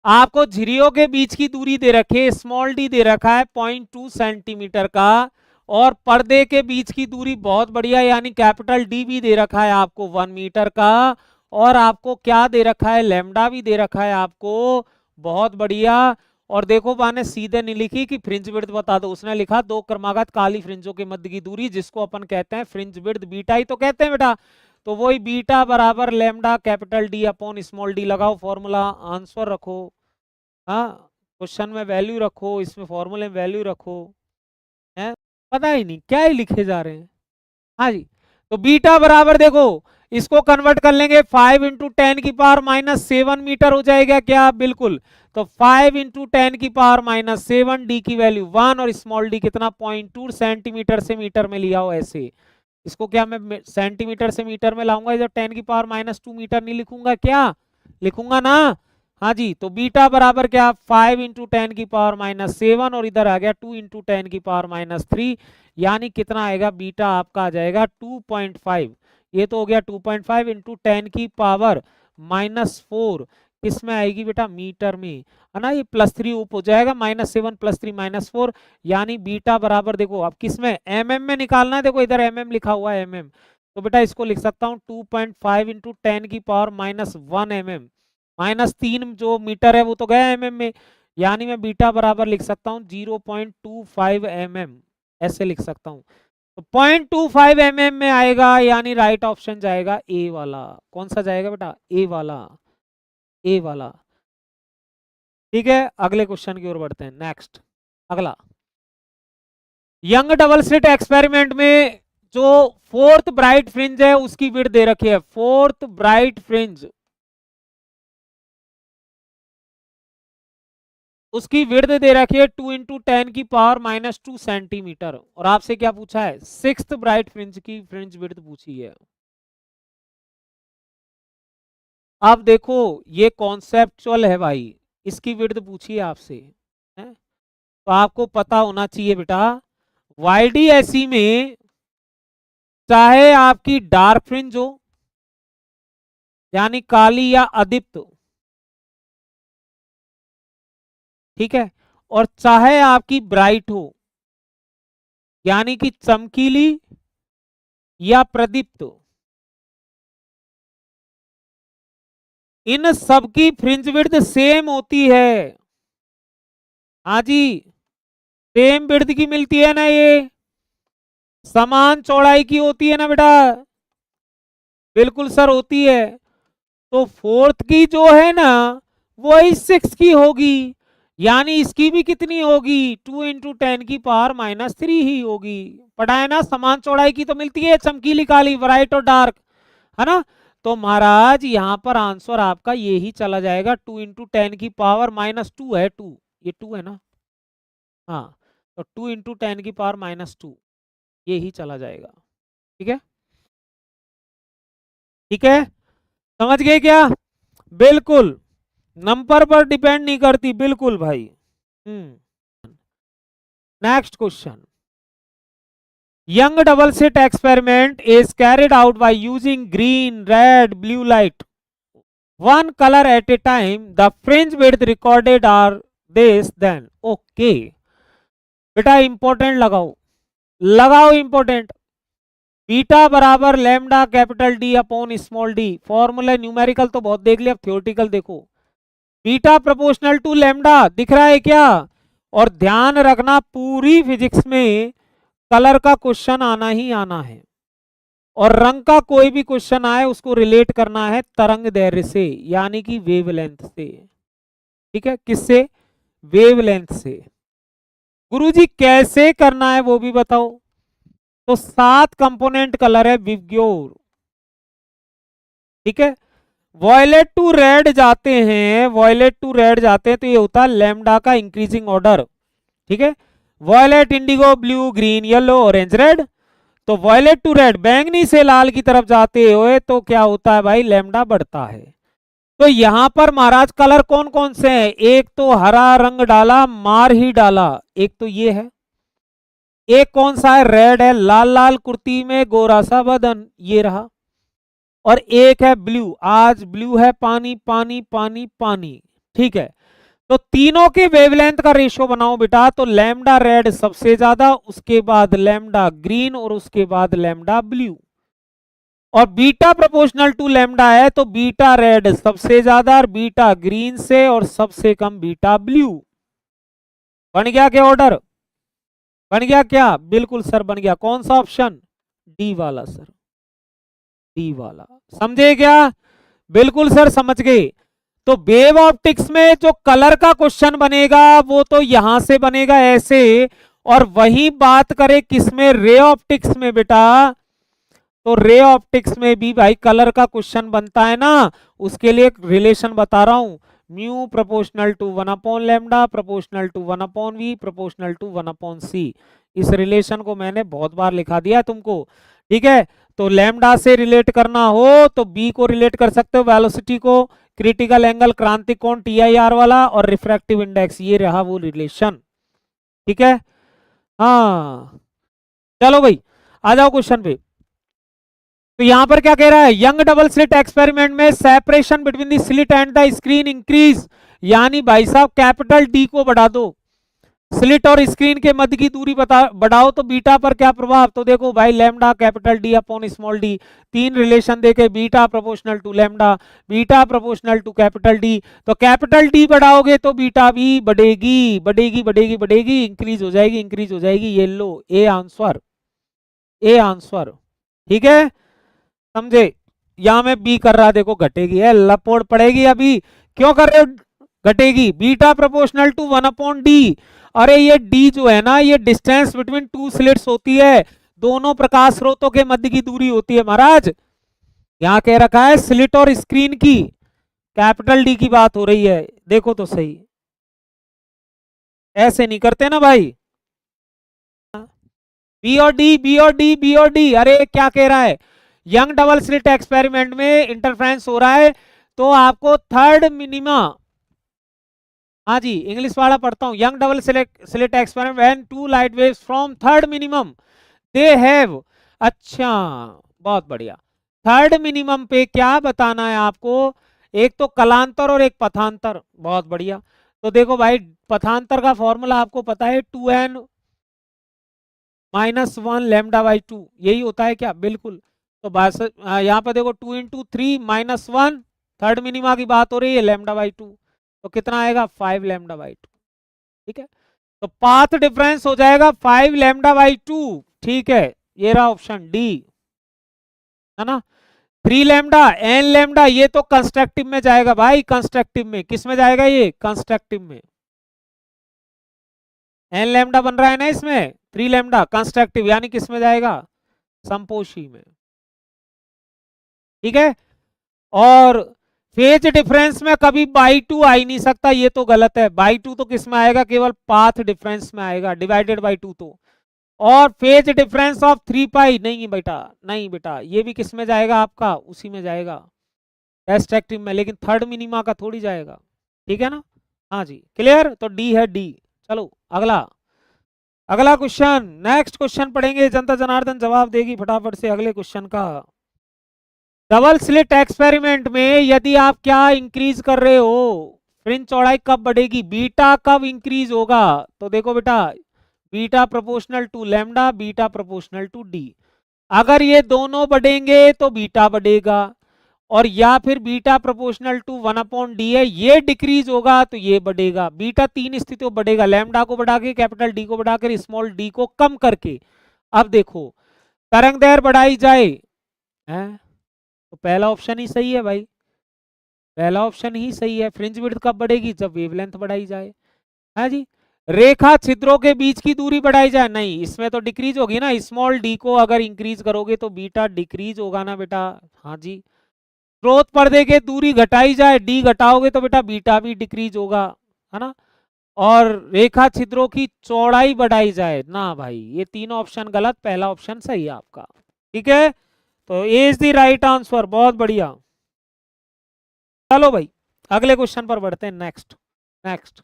आपको झिरियों के बीच की दूरी दे रखी है, स्मॉल डी दे रखा है 0.2 सेंटीमीटर का, और पर्दे के बीच की दूरी बहुत बढ़िया, यानी कैपिटल डी भी दे रखा है आपको 1 मीटर का, और आपको क्या दे रखा है, लैम्डा भी दे रखा है आपको, बहुत बढ़िया। और देखो मैंने सीधे नहीं लिखी कि फ्रिंज विड्थ बता दो, उसने लिखा दो क्रमागत काली फ्रिंजों के मध्य की दूरी, जिसको अपन कहते हैं फ्रिंज विड्थ, बीटा ही तो कहते हैं बेटा। तो वही बीटा बराबर lambda capital D upon small D, लगाओ फॉर्मूला, आंसर रखो। हाँ, क्वेश्चन में वैल्यू रखो, इसमें फॉर्मूले में वैल्यू रखो, है पता ही नहीं क्या ही लिखे जा रहे हैं। हाँ जी, तो बीटा बराबर देखो, इसको कन्वर्ट कर लेंगे 5 इंटू 10 की पावर माइनस 7 मीटर हो जाएगा क्या, बिल्कुल। तो 5 इंटू 10 की पावर माइनस 7, डी की वैल्यू 1 और स्मॉल डी कितना 0.2 सेंटीमीटर से मीटर में लिया हो ऐसे। इसको क्या मैं सेंटीमीटर से मीटर में लाऊंगा, जब 10 की पावर माइनस 2 मीटर नहीं लिखूंगा क्या, लिखूंगा ना। हाँ जी, तो बीटा बराबर क्या 5 इंटू 10 की पावर माइनस 7 और इधर आ गया 2 इंटू 10 की पावर माइनस 3, यानी कितना आएगा बीटा आपका आ जाएगा 2.5। ये तो हो गया 2.5 इंटू 10 की पावर माइनस 4, किस में आएगी बेटा, मीटर में, है ना। ये +3 ऊपर हो जाएगा, -7 +3 -4, यानी बीटा बराबर देखो अब किस में, mm में निकालना है, देखो इधर mm लिखा हुआ है mm, तो बेटा इसको लिख सकता हूँ 2.5 इंटू 10 की पावर -1 mm, -3 जो मीटर है वो तो गया mm में, यानी मैं बीटा बराबर लिख सकता हूँ 0.25 mm, ऐसे लिख सकता हूँ। तो 0.25 mm में आएगा, यानी राइट ऑप्शन जाएगा ए वाला। कौन सा जाएगा बेटा, ए वाला, ए वाला। ठीक है, अगले क्वेश्चन की ओर बढ़ते हैं। नेक्स्ट, अगला, यंग डबल स्लिट एक्सपेरिमेंट में जो फोर्थ ब्राइट फ्रिंज है उसकी विड्थ दे रखी है, फोर्थ ब्राइट फ्रिंज उसकी विड्थ दे रखी है 2 इंटू 10 की पावर -2 सेंटीमीटर, और आपसे क्या पूछा है, सिक्स्थ ब्राइट फ्रिंज की फ्रिंज विड्थ पूछी है। अब देखो ये कॉन्सेप्चुअल है भाई, इसकी विड्थ पूछी है आपसे, है? तो आपको पता होना चाहिए बेटा, YDSE में चाहे आपकी डार्क फ्रिंज हो यानी काली या अदीप्त, ठीक है, और चाहे आपकी ब्राइट हो यानी कि चमकीली या प्रदीप्त, इन सबकी फ्रिंज विड्थ सेम होती है। हाँ जी, सेम विड्थ की मिलती है ना, ये समान चौड़ाई की होती है ना बेटा, बिल्कुल सर होती है। तो फोर्थ की जो है ना वही 6 की होगी, यानी इसकी भी कितनी होगी 2 इंटू 10 की पावर -3 ही होगी। पढ़ा है ना, समान चौड़ाई की तो मिलती है, चमकीली काली, ब्राइट और डार्क, है ना। तो महाराज यहाँ पर आंसर आपका ये ही चला जाएगा, 2 इंटू 10 की पावर -2 है, 2 ये 2 है ना, हाँ, तो 2 इंटू 10 की पावर -2 ये ही चला जाएगा। ठीक है, ठीक है, समझ गए क्या, बिल्कुल नंबर पर डिपेंड नहीं करती, बिल्कुल भाई। Next question, young double slit experiment is carried out by using green, red, blue light, one color at a time. The fringe width recorded are this then. Okay, बेटा इंपॉर्टेंट लगाओ, लगाओ important, beta बराबर lambda capital D upon small D, formula numerical तो बहुत देख लिया, theoretical देखो, beta proportional to lambda, दिख रहा है क्या। और ध्यान रखना पूरी फिजिक्स में कलर का क्वेश्चन आना ही आना है, और रंग का कोई भी क्वेश्चन आए उसको रिलेट करना है तरंग दैर्घ्य से, यानी कि वेवलेंथ से। ठीक है, किससे, वेवलेंथ से। गुरुजी कैसे करना है वो भी बताओ। तो 7 कंपोनेंट कलर है विवग्योर, ठीक है, वॉयलेट टू रेड जाते हैं, वॉयलेट टू रेड जाते हैं तो ये होता है लैम्डा का इंक्रीजिंग ऑर्डर। ठीक है, violet, indigo, blue, green, yellow, orange, red. तो वॉयलेट टू रेड, बैंगनी से लाल की तरफ जाते हुए तो क्या होता है भाई, लैम्डा बढ़ता है। तो यहां पर महाराज कलर कौन कौन से हैं, एक तो हरा रंग डाला, मार ही डाला, एक तो ये है, एक कौन सा है, रेड है, लाल लाल कुर्ती में गोरा सा बदन, ये रहा, और एक है ब्लू, आज ब्लू है, पानी पानी पानी पानी। ठीक है, तो तीनों के वेवलेंथ का रेशियो बनाओ बेटा, तो लैम्डा रेड सबसे ज्यादा, उसके बाद लैम्डा ग्रीन और उसके बाद लैम्डा ब्लू। और बीटा प्रोपोर्शनल टू लैम्डा है तो बीटा रेड सबसे ज्यादा और बीटा ग्रीन से और सबसे कम बीटा ब्लू। बन गया क्या ऑर्डर? बन गया क्या? बिल्कुल सर बन गया। कौन सा ऑप्शन? डी वाला सर, डी वाला। समझे क्या? बिल्कुल सर समझ गए। तो वेव ऑप्टिक्स में जो कलर का क्वेश्चन बनेगा वो तो यहां से बनेगा ऐसे, और वही बात करें किसमें? रे ऑप्टिक्स में बेटा, तो रे ऑप्टिक्स में भी भाई कलर का क्वेश्चन बनता है ना, उसके लिए एक रिलेशन बता रहा हूं, mu proportional to 1 lambda proportional to 1/v proportional to 1/c। इस रिलेशन को मैंने बहुत बार लिखा दिया तुमको, ठीक है। तो लैम्डा से रिलेट करना हो तो बी को रिलेट कर सकते हो, वेलोसिटी को, क्रिटिकल एंगल, क्रांतिक कोण TIR वाला, और रिफ्रैक्टिव इंडेक्स, ये रहा वो रिलेशन, ठीक है। हाँ चलो भाई आ जाओ क्वेश्चन पे। तो यहां पर क्या कह रहा है? यंग डबल स्लिट एक्सपेरिमेंट में separation between the slit and the screen increase, यानी भाई साहब कैपिटल डी को बढ़ा दो, स्लिट और स्क्रीन के मध्य की दूरी बढ़ाओ तो बीटा पर क्या प्रभाव? तो देखो भाई lambda capital D upon small D, तीन रिलेशन देके beta proportional to lambda, beta proportional to capital D, तो कैपिटल डी बढ़ाओगे तो बीटा भी बढ़ेगी, बढ़ेगी बढ़ेगी बढ़ेगी, इंक्रीज हो जाएगी, इंक्रीज हो जाएगी। ये लो ए आंसर, ए आंसर, ठीक है। समझे? यहां में बी कर रहा, देखो घटेगी है, लपोड़ पड़ेगी अभी। क्यों कर रहे हो घटेगी? Beta proportional to 1/d। अरे ये डी जो है ना, ये डिस्टेंस बिटवीन टू स्लिट्स होती है, दोनों प्रकाश स्रोतों के मध्य की दूरी होती है महाराज। यहां कह रखा है स्लिट और स्क्रीन की, कैपिटल डी की बात हो रही है, देखो तो सही, ऐसे नहीं करते ना भाई। बी और डी, बी और डी, बी और डी। अरे क्या कह रहा है? यंग डबल स्लिट एक्सपेरिमेंट में इंटरफ्रेंस हो रहा है तो आपको थर्ड मिनिमा, हाँ जी इंग्लिश वाला पढ़ता हूं, Young double slit experiment when two light waves from third minimum they have, अच्छा बहुत बढ़िया। थर्ड मिनिमम पे क्या बताना है आपको? एक तो कलांतर और एक पथांतर, बहुत बढ़िया। तो देखो भाई पथांतर का फॉर्मूला आपको पता है, 2n -1 λ/2, यही होता है क्या? बिल्कुल। तो बस यहाँ पर देखो 2 × 3 - 1, थर्ड मिनिमा की बात हो रही है, λ/2, तो कितना आएगा? 5 λ/2, ठीक है। तो पाथ डिफरेंस हो जाएगा 5 λ/2, ठीक है। ये रहा ऑप्शन डी, है ना। 3 लैम्डा n लैम्डा, ये तो कंस्ट्रक्टिव में जाएगा भाई, कंस्ट्रक्टिव में, किस में जाएगा? ये कंस्ट्रक्टिव में, n लैम्डा बन रहा है ना इसमें, 3 लैम्डा कंस्ट्रक्टिव, यानी किस में जाएगा? संपोषी में, ठीक है। और फेज डिफरेंस में कभी बाई 2 आ ही नहीं सकता, ये तो गलत है। बाई 2 तो किस में आएगा? केवल पाथ डिफरेंस में आएगा, डिवाइडेड बाई 2 तो। और फेज डिफरेंस ऑफ 3 पाई नहीं बेटा, नहीं बेटा, ये भी किस में जाएगा? आपका उसी में जाएगा, रेस्ट्रिक्टिव में, लेकिन थर्ड मिनिमा का थोड़ी जाएगा, ठीक है ना। हाँ जी क्लियर, तो डी है डी। चलो अगला, अगला क्वेश्चन, नेक्स्ट क्वेश्चन पढ़ेंगे, जनता जनार्दन जवाब देगी फटाफट से अगले क्वेश्चन का। डबल स्लिट एक्सपेरिमेंट में यदि आप क्या इंक्रीज कर रहे हो, फ्रिंज चौड़ाई कब बढ़ेगी? बीटा कब इंक्रीज होगा? तो देखो बेटा, beta proportional to lambda, beta proportional to D. अगर ये दोनों बढ़ेंगे तो बीटा बढ़ेगा, और या फिर बीटा प्रोपोर्शनल टू 1/d है, ये डिक्रीज होगा तो ये बढ़ेगा। बीटा तीन स्थितियों बढ़ेगा, लैम्डा को बढ़ा के, कैपिटल डी को बढ़ाकर, स्मॉल डी को कम करके। अब देखो तरंग दैर्घ्य बढ़ाई जाए, है तो पहला ऑप्शन ही सही है भाई, पहला ऑप्शन ही सही है। फ्रिंज विड्थ कब बढ़ेगी? जब वेवलेंथ बढ़ाई जाए, है जी। रेखा छिद्रों के बीच की दूरी बढ़ाई जाए, नहीं, इसमें तो डिक्रीज होगी ना, स्मॉल डी को अगर इंक्रीज करोगे तो बीटा डिक्रीज होगा ना बेटा, हाँ जी। स्रोत पर्दे के दूरी घटाई जाए, डी घटाओगे तो बेटा बीटा भी डिक्रीज होगा, है ना। और रेखा छिद्रों की चौड़ाई बढ़ाई जाए ना, भाई ये तीनों ऑप्शन गलत, पहला ऑप्शन सही है आपका, ठीक है। तो ए इज द राइट आंसर, बहुत बढ़िया। चलो भाई अगले क्वेश्चन पर बढ़ते हैं, next next.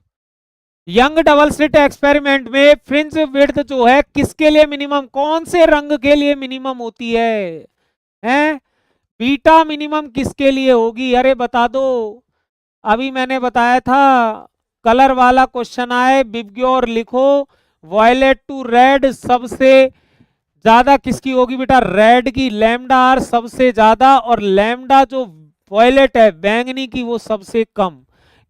Young double slit experiment में फ्रिंज विड्थ जो है किसके लिए मिनिमम, कौन से रंग के लिए मिनिमम होती है? हैं? बीटा मिनिमम किसके लिए होगी? अरे बता दो, अभी मैंने बताया था कलर वाला क्वेश्चन आए, बिब्ग्योर लिखो, वॉयलेट टू रेड सबसे ज्यादा किसकी होगी बेटा, रेड की, लैम्डा आर सबसे ज्यादा, और लैम्डा जो वॉयलेट है बैंगनी की वो सबसे कम।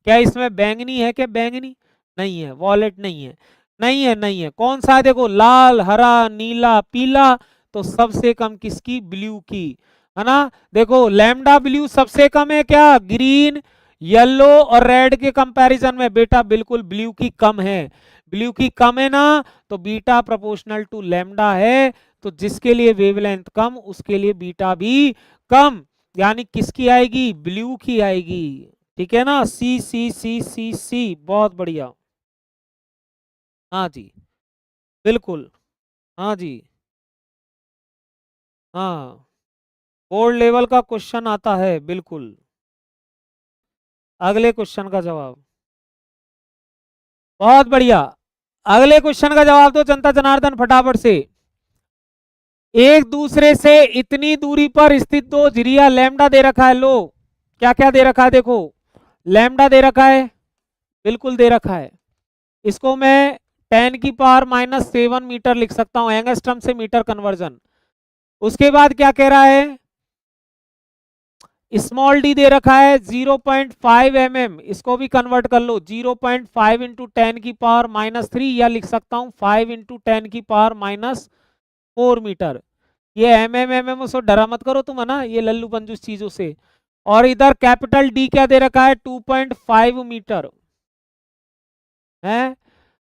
क्या इसमें बैंगनी है, क्या बैंगनी नहीं है, वॉयलेट नहीं है, नहीं है, नहीं है। कौन सा है देखो, लाल, हरा, नीला, पीला, तो सबसे कम किसकी, ब्लू की, है ना। देखो लैम्डा ब्लू सबसे कम है क्या, ग्रीन, येलो और रेड के कंपैरिजन में बेटा बिल्कुल ब्लू की कम है, ब्लू की कम है ना, तो बीटा प्रोपोर्शनल टू लैम्डा है, तो जिसके लिए वेवलेंथ कम उसके लिए बीटा भी कम, यानी किसकी आएगी, ब्लू की आएगी। ठीक है ना, सी सी सी सी सी, बहुत बढ़िया। हाँ जी बिल्कुल, हाँ जी, हाँ बोर्ड लेवल का क्वेश्चन आता है बिल्कुल। अगले क्वेश्चन का जवाब, बहुत बढ़िया, अगले क्वेश्चन का जवाब दो जनता जनार्दन फटाफट से। एक दूसरे से इतनी दूरी पर स्थित दो झिरिया, लैम्डा दे रखा है, लो क्या क्या दे रखा है, देखो लैम्डा दे रखा है, बिल्कुल दे रखा है, इसको मैं 10 की पावर -7 मीटर लिख सकता हूं, एंगस्ट्रम से मीटर कन्वर्जन। उसके बाद क्या कह रहा है, स्मॉल डी दे रखा है 0.5 mm, इसको भी कन्वर्ट कर लो, 0.5 इंटू 10 की पावर -3, या लिख सकता हूं 5 इंटू 10 की पावर -4 मीटर। ये mm उसको डरा मत करो तुम, है ना, ये लल्लू पंजुस चीजों से। और इधर कैपिटल डी क्या दे रखा है, 2.5 मीटर है।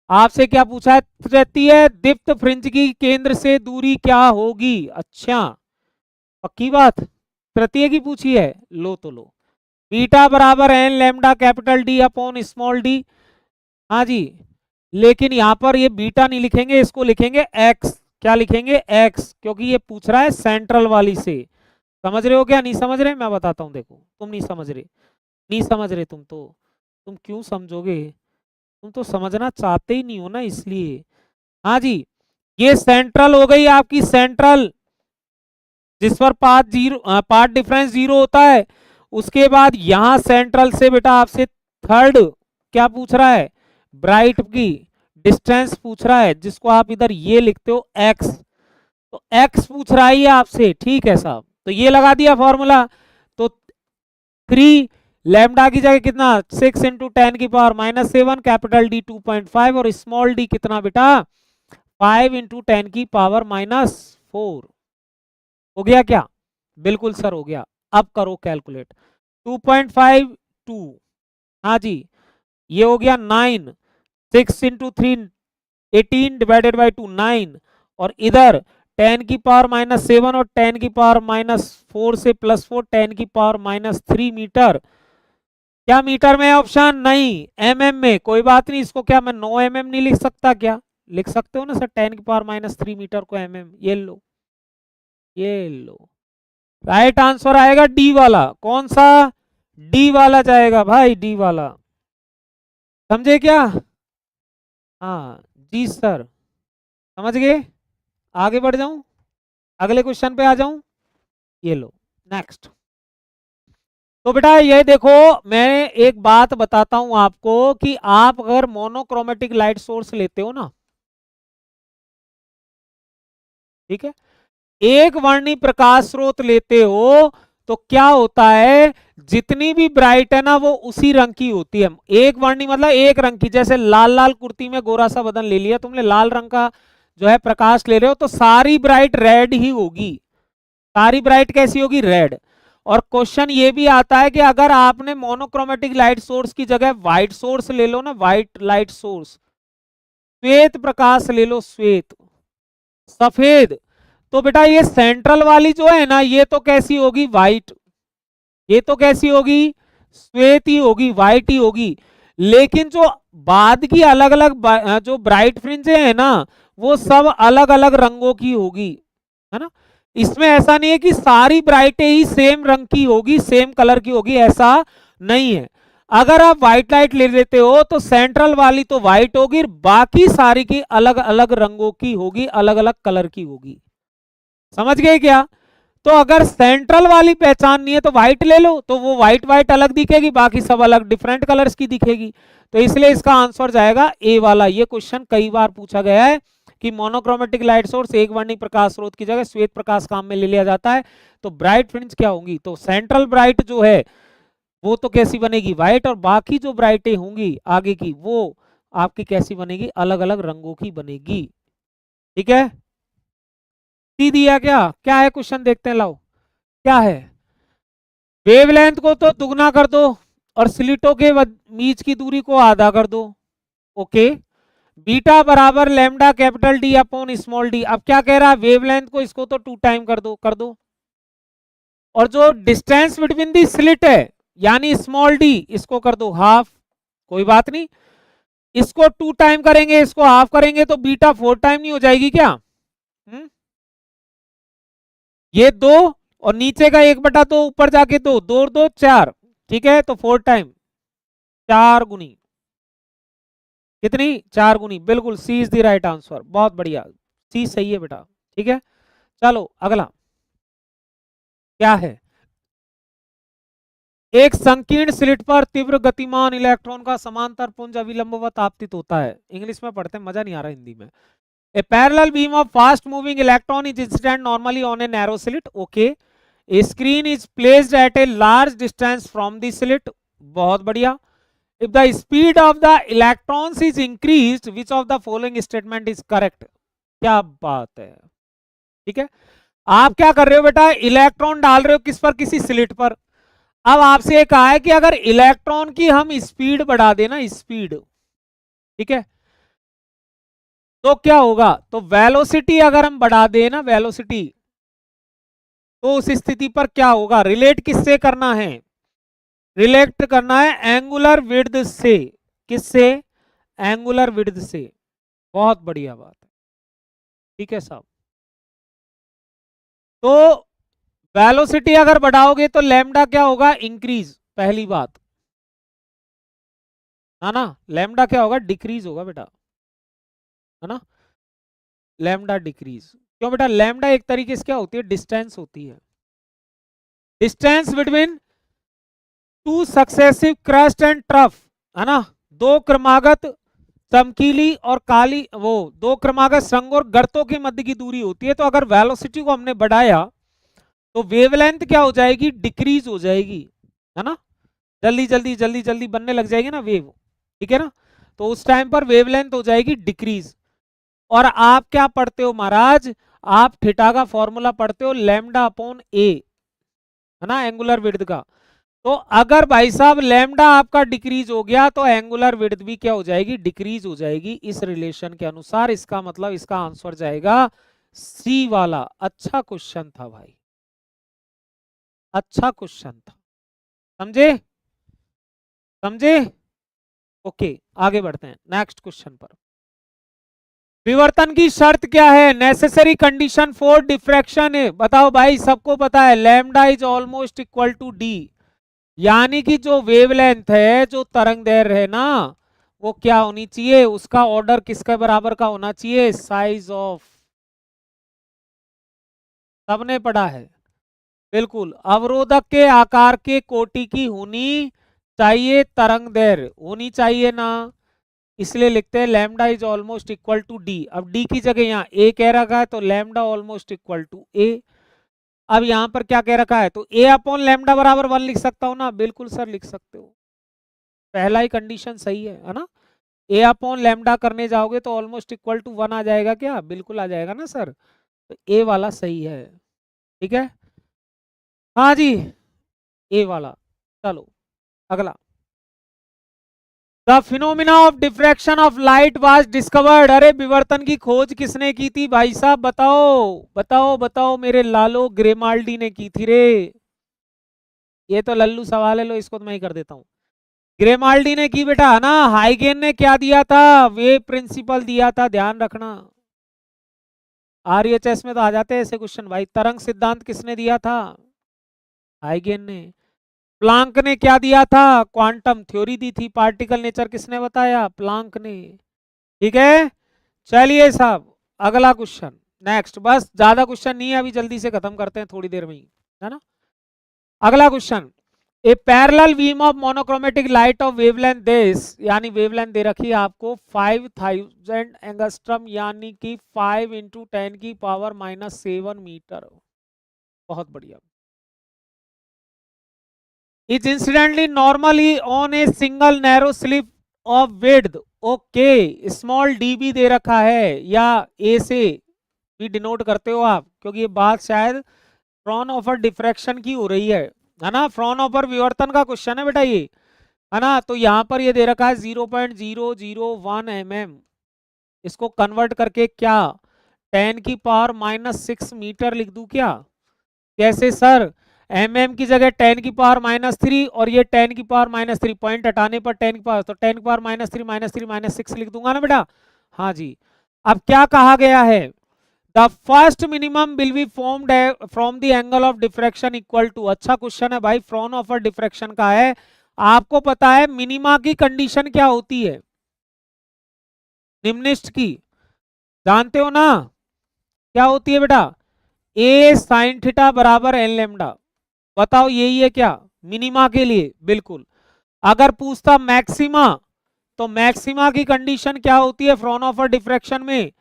आपसे क्या पूछा है, तृतीय दीप्त फ्रिंज की केंद्र से दूरी क्या होगी, अच्छा पक्की बात, तृतीय की पूछी है, लो तो लो, बीटा बराबर N lambda capital D upon small D, हाँ जी, लेकिन यहां पर ये बीटा नहीं लिखेंगे, इसको लिखेंगे एक्स, क्या लिखेंगे एक्स, क्योंकि ये पूछ रहा है सेंट्रल वाली से। समझ रहे हो क्या, नहीं समझ रहे, मैं बताता हूं, देखो तुम नहीं समझ रहे, नहीं समझ रहे तुम तो, तुम क्यों समझोगे, तुम तो समझना चाहते ही नहीं हो ना, इसलिए। हाँ जी, ये सेंट्रल हो गई आपकी, सेंट्रल जिस पर पाथ डिफरेंस 0 होता है। उसके बाद यहां सेंट्रल से बेटा आपसे थर्ड क्या पूछ रहा है, ब्राइट की डिस्टेंस पूछ रहा है, जिसको आप इधर ये लिखते हो एक्स, तो एक्स पूछ रहा है ये आपसे, ठीक है साहब, तो ये लगा दिया फॉर्मूला, तो 3 लैम्डा की जगह कितना, 6 इंटू 10 की पावर -7, कैपिटल डी 2.5 और स्मॉल डी कितना बेटा 5 इंटू 10 की पावर -4। हो गया क्या, बिल्कुल सर हो गया। अब करो कैलकुलेट, 2.5 2, हाँ जी, ये हो गया 9, 6 इंटू 3 18 डिवाइडेड बाई 2 9, और इधर 10 की पावर -7 और 10 की पावर -4 से +4 10 की पावर -3 मीटर, क्या मीटर में ऑप्शन नहीं, mm में, कोई बात नहीं, इसको क्या मैं 9 mm नहीं लिख सकता, क्या लिख सकते हो ना सर, 10 की पावर -3 मीटर को mm, ये लो, ये लो, राइट आंसर आएगा डी वाला, कौन सा, डी वाला जाएगा भाई, डी वाला, समझे क्या, हाँ जी सर, समझ गए। आगे बढ़ जाऊं, अगले क्वेश्चन पे आ जाऊं, ये लो नेक्स्ट। तो बेटा ये देखो, मैं एक बात बताता हूं आपको कि आप अगर मोनोक्रोमेटिक लाइट सोर्स लेते हो ना, ठीक है, एक वर्णी प्रकाश स्रोत लेते हो, तो क्या होता है, जितनी भी ब्राइट है ना वो उसी रंग की होती है, एक वर्णी मतलब एक रंग की, जैसे लाल लाल कुर्ती में गोरा सा बदन ले लिया तुमने, लाल रंग का जो है प्रकाश ले रहे हो, तो सारी ब्राइट रेड ही होगी, सारी ब्राइट कैसी होगी, रेड। और क्वेश्चन ये भी आता है कि अगर आपने मोनोक्रोमेटिक लाइट सोर्स की जगह व्हाइट सोर्स ले लो ना, व्हाइट लाइट सोर्स, श्वेत प्रकाश ले लो, श्वेत सफेद, तो बेटा ये सेंट्रल वाली जो है ना, ये तो कैसी होगी, व्हाइट, ये तो कैसी होगी, श्वेत ही होगी, व्हाइट ही होगी, लेकिन जो बाद की अलग अलग जो ब्राइट फ्रिंज है ना, वो सब अलग अलग रंगों की होगी, है ना। इसमें ऐसा नहीं है कि सारी ब्राइटें ही सेम रंग की होगी, सेम कलर की होगी, ऐसा नहीं है। अगर आप व्हाइट लाइट ले लेते हो तो सेंट्रल वाली तो व्हाइट होगी, बाकी सारी की अलग अलग रंगों की होगी, अलग अलग कलर की होगी, समझ गए क्या। तो अगर सेंट्रल वाली पहचाननी है तो व्हाइट ले लो, तो वो व्हाइट व्हाइट अलग दिखेगी, बाकी सब अलग डिफरेंट कलर्स की दिखेगी। तो इसलिए इसका आंसर जाएगा ए वाला। ये क्वेश्चन कई बार पूछा गया है कि मोनोक्रोमेटिक लाइट सोर्स एक वर्णिक प्रकाश स्रोत की जगह श्वेत प्रकाश काम में ले लिया जाता है, तो ब्राइट फ्रिंज क्या होंगी? तो सेंट्रल ब्राइट जो है वो तो कैसी बनेगी? व्हाइट, और बाकी जो ब्राइटें होंगी आगे की वो आपकी कैसी बनेगी? अलग अलग रंगों की बनेगी। ठीक है, सी दिया क्या? क्या है क्वेश्चन, देखते हैं, लाओ क्या है। वेवलेंथ को तो दुगना कर दो और स्लिटों के बीच की दूरी को आधा कर दो। ओके, बीटा बराबर lambda capital D upon small D. अब क्या कह रहा है? वेवलेंथ को इसको तो 2 टाइम कर दो, और जो डिस्टेंस बिटवीन दी स्लिट है यानी स्मॉल डी, इसको कर दो हाफ। कोई बात नहीं, इसको 2 टाइम करेंगे, इसको हाफ करेंगे तो बीटा 4 टाइम नहीं हो जाएगी क्या? ये 2 और नीचे का 1/2 ऊपर जाके 2, 2 और 2 4, ठीक है, तो 4 टाइम, 4 गुनी कितनी? 4 गुनी। बिल्कुल, सी इज द राइट आंसर, बहुत बढ़िया, सी सही है बेटा। ठीक है, चलो अगला क्या है। एक संकीर्ण स्लिट पर तीव्र गतिमान इलेक्ट्रॉन का समांतर पुंज अविलंबवत आपतित होता है। इंग्लिश में पढ़ते हैं, मजा नहीं आ रहा हिंदी में। A parallel beam of fast moving electron is incident normally on a narrow slit. Okay. A screen is placed at a large distance from the slit. बहुत बढ़िया। If the speed of the electrons is increased, which of the following statement is correct? क्या बात है, ठीक है। आप क्या कर रहे हो बेटा? इलेक्ट्रॉन डाल रहे हो किस पर? किसी स्लिट पर। अब आपसे ये कहा है कि अगर इलेक्ट्रॉन की हम स्पीड बढ़ा देना, स्पीड, ठीक है, तो क्या होगा? तो वेलोसिटी अगर हम बढ़ा दें ना, वेलोसिटी, तो उस स्थिति पर क्या होगा? रिलेट किससे करना है? रिलेट करना है एंगुलर विड्थ से। किससे? एंगुलर विड्थ से। बहुत बढ़िया बात है, ठीक है साहब। तो वेलोसिटी अगर बढ़ाओगे तो लैम्डा क्या होगा? इंक्रीज, पहली बात है ना। लैम्डा क्या होगा? डिक्रीज होगा बेटा, है ना। लैम्डा डिक्रीज क्यों बेटा? लैम्डा एक तरीके से क्या होती है? डिस्टेंस होती है, distance between 2 successive crust and trough, है ना। 2 क्रमागत चमकीली और काली, वो 2 क्रमागत संघ और गर्तों के मध्य की दूरी होती है। तो अगर वेलोसिटी को हमने बढ़ाया तो वेवलेंथ क्या हो जाएगी? डिक्रीज हो जाएगी, है ना। जल्दी जल्दी जल्दी जल्दी बनने लग जाएगी ना वेव, ठीक है ना। तो उस टाइम पर वेवलेंथ हो जाएगी डिक्रीज। और आप क्या पढ़ते हो महाराज? आप थीटा का फॉर्मूला पढ़ते हो, लैम्डा अपॉन ए, है ना, एंगुलर विड्थ का। तो अगर भाई साहब लैम्डा आपका डिक्रीज हो गया तो एंगुलर विड्थ भी क्या हो जाएगी? डिक्रीज हो जाएगी। इस रिलेशन के अनुसार इसका मतलब इसका आंसर जाएगा सी वाला। अच्छा क्वेश्चन था भाई, अच्छा क्वेश्चन था, समझे? समझे? ओके, आगे बढ़ते हैं नेक्स्ट क्वेश्चन पर। विवर्तन की शर्त क्या है? नेसेसरी कंडीशन फॉर डिफ्रैक्शन है, बताओ भाई, सबको पता है lambda is almost equal to D. यानी कि जो वेवलेंथ है, जो तरंग दैर्घ्य है ना, वो क्या होनी चाहिए? उसका ऑर्डर किसके बराबर का होना चाहिए? साइज ऑफ, सबने पढ़ा है, बिल्कुल, अवरोधक के आकार के कोटि की होनी चाहिए तरंग दैर्घ्य, होनी चाहिए ना। इसलिए लिखते हैं lambda is almost equal to D. अब डी की जगह यहाँ ए कह रखा है तो lambda almost equal to A. अब यहां पर क्या कह रखा है? तो ए अपॉन लैम्डा बराबर 1 लिख सकता हूं ना? बिल्कुल सर लिख सकते हो, पहला ही कंडीशन सही है ना। ए अपॉन लैम्डा करने जाओगे तो ऑलमोस्ट इक्वल टू 1 आ जाएगा क्या? बिल्कुल आ जाएगा ना सर। तो ए वाला सही है, ठीक है, हाँ जी, ए वाला। चलो अगला। The phenomena of diffraction of light was discovered. अरे विवर्तन की खोज किसने की थी भाई साहब? बताओ बताओ बताओ मेरे लालो, ग्रेमाल्डी ने की थी रे। ये तो लल्लू सवाल है, लो इसको तो मैं ही कर देता हूँ। ग्रेमाल्डी ने की बेटा, है ना। हाइगेन ने क्या दिया था? वेव प्रिंसिपल दिया था, ध्यान रखना। आरएचएस में तो आ जाते हैं ऐसे क्वेश्चन भाई। तरंग सिद्धांत किसने दिया था? हाइगेन ने। प्लांक ने क्या दिया था? क्वांटम थ्योरी दी थी। पार्टिकल नेचर किसने बताया? प्लांक ने, ठीक है। चलिए साहब अगला क्वेश्चन, नेक्स्ट। बस ज्यादा क्वेश्चन नहीं है अभी, जल्दी से खत्म करते हैं थोड़ी देर में ही, है ना। अगला question, A parallel beam of monochromatic light of wavelength this, यानी वेवलेंथ दे रखी है आपको 5000 एंगस्ट्रम, यानी कि 5 इंटू 10 की पावर -7 मीटर। बहुत बढ़िया। Is incidentally normally on a single narrow slip of width, okay, small D भी दे रखा है, या ए से भी डिनोट करते हो आप, क्योंकि ये बात शायद फ्रॉनहोफर डिफ्रैक्शन की हो रही है ना। फ्रॉनहोफर विवर्तन का क्वेश्चन है बेटा ये, है ना। तो यहां पर ये दे रखा है 0.001 mm, इसको कन्वर्ट करके क्या 10 की पावर -6 मीटर लिख दूं क्या? कैसे सर? mm की जगह 10 की पावर -3 और ये 10 की पावर -3, पॉइंट हटाने पर 10 की पावर, तो 10 की पावर -3 -6 लिख दूंगा ना बेटा। हाँ जी। अब क्या कहा गया है? The first minimum will be formed from the angle of diffraction equal to, अच्छा क्वेश्चन है भाई, फ्रॉनहोफर डिफ्रैक्शन का है। आपको पता है मिनिमा की कंडीशन क्या होती है? निम्निष्ट की जानते हो ना, क्या होती है बेटा? ए साइन थीटा बराबर एन लेमडा। बताओ यही है क्या मिनिमा के लिए? बिल्कुल। अगर पूछता मैक्सिमा, तो मैक्सिमा की कंडीशन क्या होती है फ्रॉनहोफर डिफ्रैक्शन में?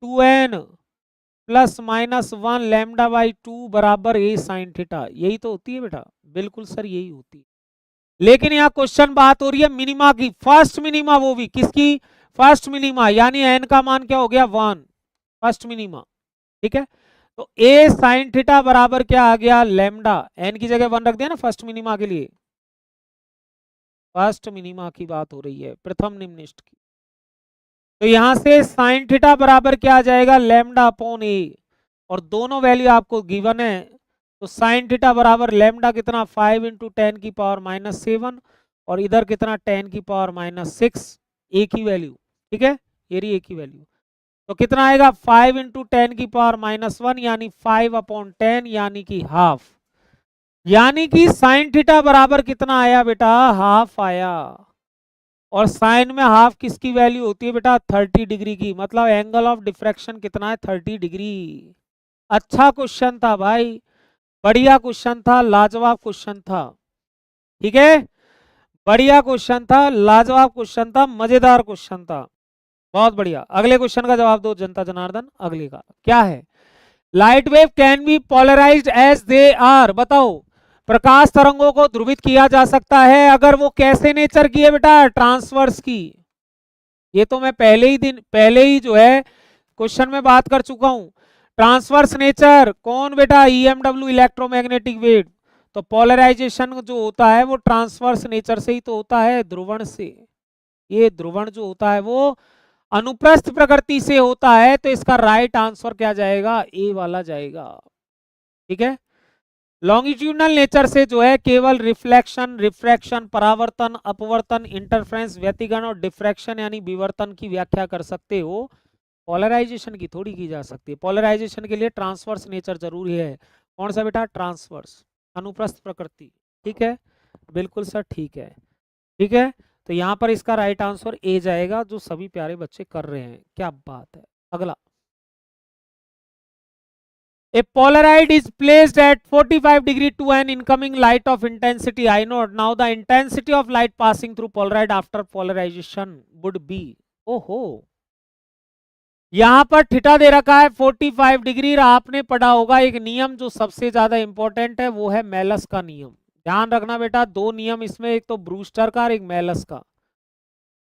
2n +-1 लैम्डा बाई 2 बराबर ए साइन थीटा, यही तो होती है बेटा। बिल्कुल सर यही होती है। लेकिन यहाँ क्वेश्चन बात हो रही है मिनिमा की, फर्स्ट मिनिमा, वो भी किसकी? फर्स्ट मिनिमा, यानी एन का मान क्या हो गया? 1, फर्स्ट मिनिमा। ठीक है, तो ए साइन थीटा बराबर क्या आ गया? लैम्डा, एन की जगह 1 रख दिया ना फर्स्ट मिनिमा के लिए। फर्स्ट मिनिमा की बात हो रही है, प्रथम निम्निष्ठ की। तो यहां से साइन थीटा बराबर क्या आ जाएगा? लैम्डा अपॉन ए, और दोनों वैल्यू आपको गिवन है। तो साइन थीटा बराबर लैम्डा कितना? 5 इंटू 10 की पावर -7, और इधर कितना? 10 की पावर -6, एक ही वैल्यू। ठीक है, ये रही एक ही वैल्यू। तो कितना आएगा? 5 इंटू 10 की पावर -1, यानी 5/10, यानी कि हाफ। यानी कि साइन थीटा बराबर कितना आया बेटा? हाफ आया। और साइन में हाफ किसकी वैल्यू होती है बेटा? 30 डिग्री की, मतलब एंगल ऑफ डिफ्रैक्शन कितना है? 30 डिग्री। अच्छा क्वेश्चन था भाई, बढ़िया क्वेश्चन था, लाजवाब क्वेश्चन था। ठीक है, बढ़िया क्वेश्चन था, लाजवाब क्वेश्चन था, मजेदार क्वेश्चन था। बहुत बढ़िया। अगले क्वेश्चन का जवाब दो जनता जनार्दन। अगले का क्या है? Light wave can be polarized as they are. बताओ, प्रकाश तरंगों को ध्रुवित किया जा सकता है अगर वो कैसे नेचर की है बेटा? ट्रांसवर्स की। ये तो मैं पहले ही जो है क्वेश्चन में बात कर चुका हूं। ट्रांसवर्स नेचर कौन बेटा? EMW, electromagnetic wave. तो पोलराइजेशन जो होता है वो ट्रांसवर्स नेचर से ही तो होता है, ध्रुवण से। ये ध्रुवण जो होता है वो अनुप्रस्थ प्रकृति से होता है, तो इसका राइट आंसर क्या जाएगा? ए वाला जाएगा। ठीक है, लॉन्गिट्यूडनल नेचर से जो है केवल रिफ्लेक्शन, रिफ्रैक्शन, परावर्तन, अपवर्तन, इंटरफ्रेंस, व्यतिकरण और डिफ्रैक्शन यानी विवर्तन की व्याख्या कर सकते हो। पोलराइजेशन की थोड़ी की जा सकती है। पोलराइजेशन के लिए ट्रांसवर्स नेचर जरूरी है। कौन सा बेटा? ट्रांसवर्स, अनुप्रस्थ प्रकृति। ठीक है, बिल्कुल सर, ठीक है। ठीक है, तो यहाँ पर इसका राइट आंसर ए जाएगा, जो सभी प्यारे बच्चे कर रहे हैं। क्या बात है। अगला, a polaroid is placed at 45 degree to an incoming light of intensity I naught. Now the intensity of light passing through polaroid after polarization would be, ओहो, यहां पर थीटा दे रखा है 45 डिग्री। आपने पढ़ा होगा एक नियम जो सबसे ज्यादा इंपॉर्टेंट है, वो है मेलस का नियम। ध्यान रखना बेटा, दो नियम इसमें, एक तो ब्रूस्टर का और एक मेलस का,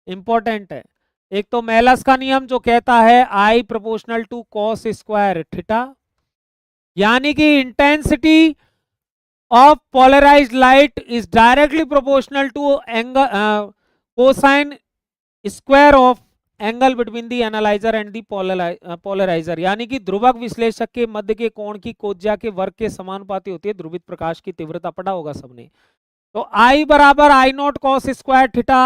इंपॉर्टेंट है। एक तो मेलस का नियम जो कहता है I proportional to cos square theta, यानी कि intensity of polarized light is directly proportional to angle cosine square of angle between the analyser and the polariser, यानी कि ध्रुवक विश्लेषक के मध्य के कोण की कोज्या के वर्ग के समानुपाती होती है ध्रुवित प्रकाश की तीव्रता। पढ़ा होगा सबने। तो I बराबर I not cos square theta.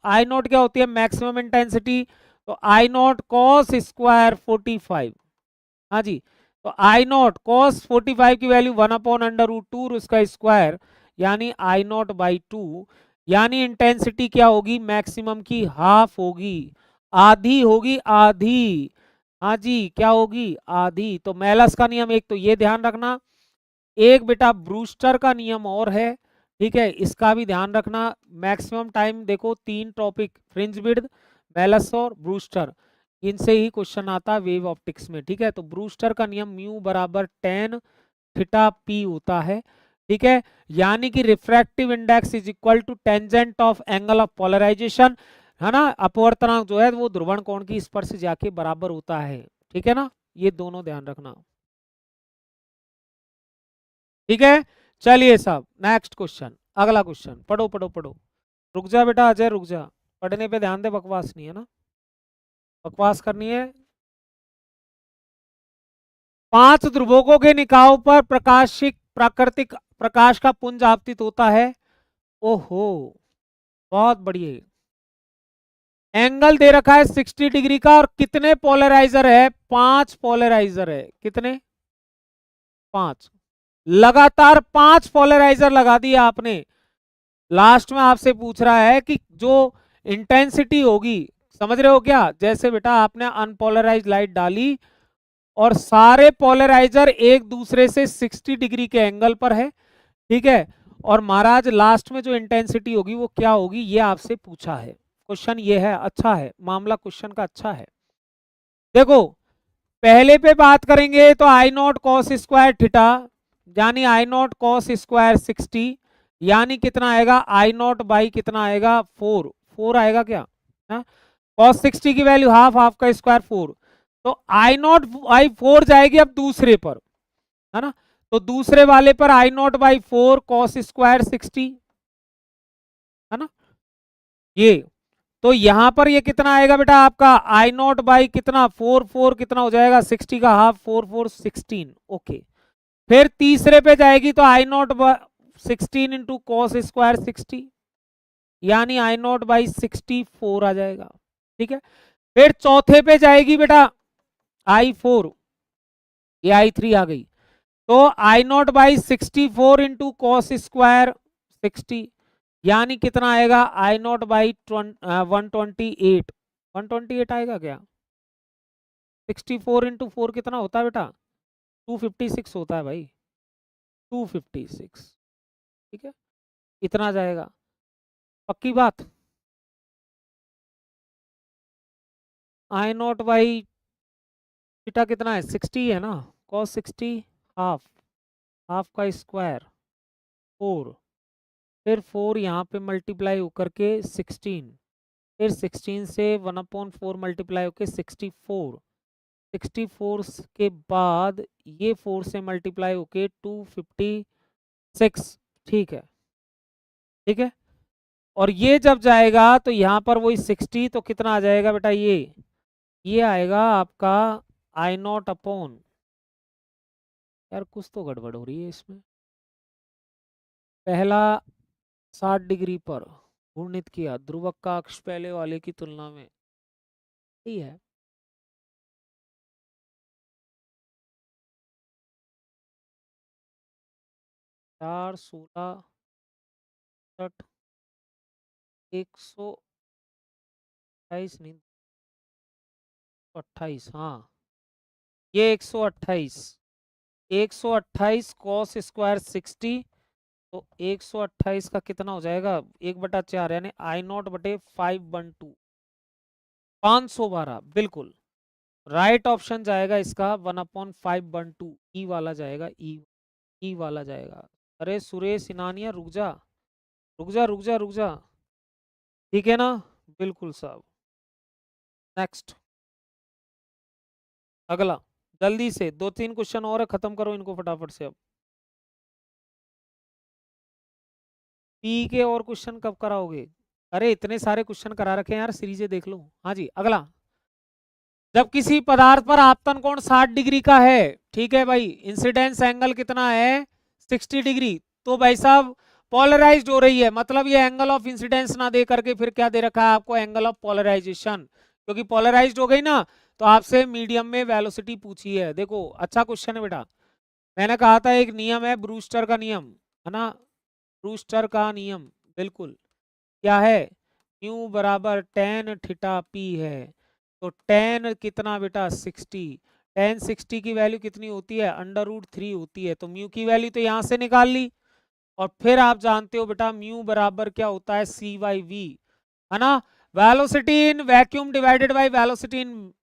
I not क्या होती है? Maximum intensity. तो I नॉट कॉस स्क्वायर 45। हाँ जी, तो आई नॉट कॉस 45 की वैल्यू 1/√2 उसका स्क्वायर, यानी आई नॉट बाई 2, यानी इंटेंसिटी क्या होगी? मैक्सिमम की हाफ होगी, आधी होगी, आधी। हाँ जी, क्या होगी? आधी। तो मेलस का नियम एक तो ये ध्यान रखना, एक बेटा ब्रूस्टर का नियम और है। ठीक है, इसका भी ध्यान रखना। मैक्सिमम टाइम देखो 3 टॉपिक, फ्रिंज विड्थ, बेलस और ब्रूस्टर, इनसे ही क्वेश्चन आता है वेव ऑप्टिक्स में। ठीक है, तो ब्रूस्टर का नियम म्यू बराबर tan थीटा पी होता है। ठीक है, यानी कि refractive index is equal to tangent of angle of polarisation, है ना। अपवर्तनांक जो है वो ध्रुवण कोण की स्पर्श जाके बराबर होता है। ठीक है ना, ये दोनों ध्यान रखना। ठीक है, चलिए साहब नेक्स्ट क्वेश्चन, अगला क्वेश्चन पढ़ो पढ़ो पढ़ो। रुक जा बेटा अजय, रुक जा, पढ़ने पे ध्यान दे, बकवास नहीं है ना, बकवास करनी है। 5 ध्रुवकों के निकायों पर प्रकाशिक प्राकृतिक प्रकाश का पुंज आपतित होता है। ओहो, बहुत बढ़िया। एंगल दे रखा है 60 डिग्री का, और कितने पोलराइजर है? 5 पोलराइजर है। कितने? 5। लगातार 5 पोलराइजर लगा दिए आपने। लास्ट में आपसे पूछ रहा है कि जो इंटेंसिटी होगी, समझ रहे हो क्या? जैसे बेटा आपने अनपोलराइज लाइट डाली और सारे पोलराइजर एक दूसरे से 60 डिग्री के एंगल पर है। ठीक है, और महाराज लास्ट में जो इंटेंसिटी होगी वो क्या होगी, ये आपसे पूछा है। क्वेश्चन ये है, अच्छा है मामला, क्वेश्चन का अच्छा है। देखो पहले पे बात करेंगे तो I not cos square theta, यानी आई नॉट कॉस स्क्वायर 60, यानी कितना आएगा? आई नॉट बाई कितना आएगा? 4 आएगा क्या? कॉस 60 की वैल्यू हाफ, हाफ का स्क्वायर 4, तो आई नॉट बाई 4 जाएगी अब दूसरे पर, है ना। तो दूसरे वाले पर आई नॉट बाई 4 कॉस स्क्वायर 60, है ना। ये तो यहां पर ये कितना आएगा बेटा आपका? आई नॉट बाई कितना? 4 कितना हो जाएगा? 60 का हाफ, 4 16। ओके, फिर तीसरे पे जाएगी तो I not 16 into cos square 60, यानी आई नॉट बाई 64 आ जाएगा। ठीक है, फिर चौथे पे जाएगी बेटा I4, ये I3 आ गई, तो I naught by 64 into cos square 60, यानी कितना आएगा? आई नॉट बाई 128, 128 आएगा क्या? 64 इंटू 4 कितना होता है बेटा? 256 होता है भाई, 256। ठीक है, इतना जाएगा, पक्की बात। आई नॉट बाई थीटा कितना है? 60 है ना, कॉस 60 हाफ, हाफ का स्क्वायर 4, फिर 4 यहाँ पे मल्टीप्लाई होकर के 16, फिर 16 से 1/4 मल्टीप्लाई होकर 64, 64 के बाद ये 4 से मल्टीप्लाई होके 256। ठीक है, ठीक है, और ये जब जाएगा तो यहाँ पर वही 60, तो कितना आ जाएगा बेटा? ये आएगा आपका आई नॉट अपॉन, यार कुछ तो गड़बड़ हो रही है इसमें। पहला 60 डिग्री पर घूर्णित किया, ध्रुवक का अक्ष पहले वाले की तुलना में सही है। 4 16 60 128 नहीं, 28, हाँ ये 128, 128 कॉस स्क्वायर 60, तो 128 का कितना हो जाएगा? 1/4, यानी आई नॉट बटे 512, 512, बिल्कुल राइट ऑप्शन जाएगा इसका 1/512, ई वाला जाएगा, ई वाला जाएगा। अरे सुरेश इनानिया रुक जा, रुक जा रुक जा रुक जा, ठीक है ना, बिल्कुल साहब। नेक्स्ट, अगला, जल्दी से 2-3 क्वेश्चन और है, खत्म करो इनको फटाफट से। अब पी के और क्वेश्चन कब कराओगे? अरे इतने सारे क्वेश्चन करा रखे हैं यार, सीरीजें देख लो। हाँ जी, अगला, जब किसी पदार्थ पर आपतन कोण 60 डिग्री का है, ठीक है भाई, इंसिडेंस एंगल कितना है? 60 डिग्री, तो भाई साहब पोलराइज्ड हो रही है, मतलब ये एंगल ऑफ इंसिडेंस ना दे करके फिर क्या दे रखा है आपको? एंगल ऑफ पोलराइजेशन, क्योंकि पोलराइज्ड हो गई ना, तो आपसे मीडियम में वेलोसिटी पूछी है। देखो अच्छा क्वेश्चन है बेटा, मैंने कहा था एक नियम है ब्रूस्टर का नियम, है ना, ब्रूस्टर का नियम, बिल्कुल। क्या है? न्यू बराबर tan थीटा पी है, तो tan कितना बेटा? 60, tan 60 की वैल्यू कितनी होती है? √3 होती है, तो म्यू की वैल्यू तो यहां से निकाल ली, और फिर आप जानते हो बेटा म्यू बराबर क्या होता है सी बाई वी, है ना, velocity in vacuum divided by velocity in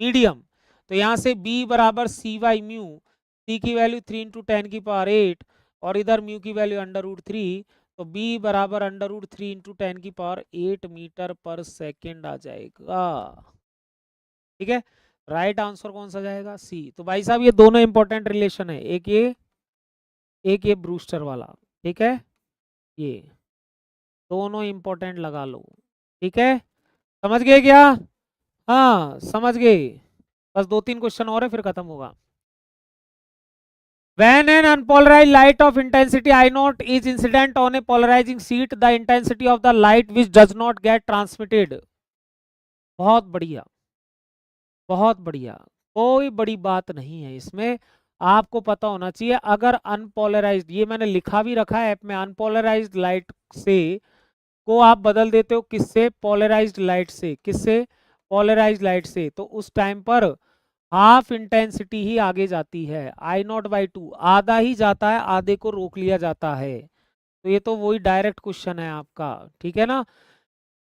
medium. तो यहां से b बराबर सी बाई म्यू, सी की वैल्यू 3 × 10⁸ और इधर म्यू की वैल्यू √3, तो b बराबर √3 × 10⁸ मीटर पर सेकेंड आ जाएगा। ठीक है, राइट आंसर कौन सा जाएगा, सी। तो भाई साहब ये दोनों इंपॉर्टेंट रिलेशन है, एक ये ब्रूस्टर वाला, ठीक है, ये दोनों इंपॉर्टेंट लगा लो। ठीक है, समझ गए क्या, हाँ समझ गए, बस 2-3 क्वेश्चन और है फिर खत्म होगा। When an unpolarized light of intensity I0 is incident on a polarizing sheet, the intensity of the light which does not get transmitted। बहुत बढ़िया, बहुत बढ़िया, कोई बड़ी बात नहीं है इसमें, आपको पता होना चाहिए। अगर अनपोलराइज्ड, ये मैंने लिखा भी रखा है ऐप में, अनपोलराइज्ड लाइट से को आप बदल देते हो किससे, पोलराइज्ड लाइट से, किससे, पोलराइज्ड लाइट से, तो उस टाइम पर हाफ इंटेंसिटी ही आगे जाती है, I0/2 आधा ही जाता है, आधे को रोक लिया जाता है। तो ये तो वही डायरेक्ट क्वेश्चन है आपका, ठीक है ना,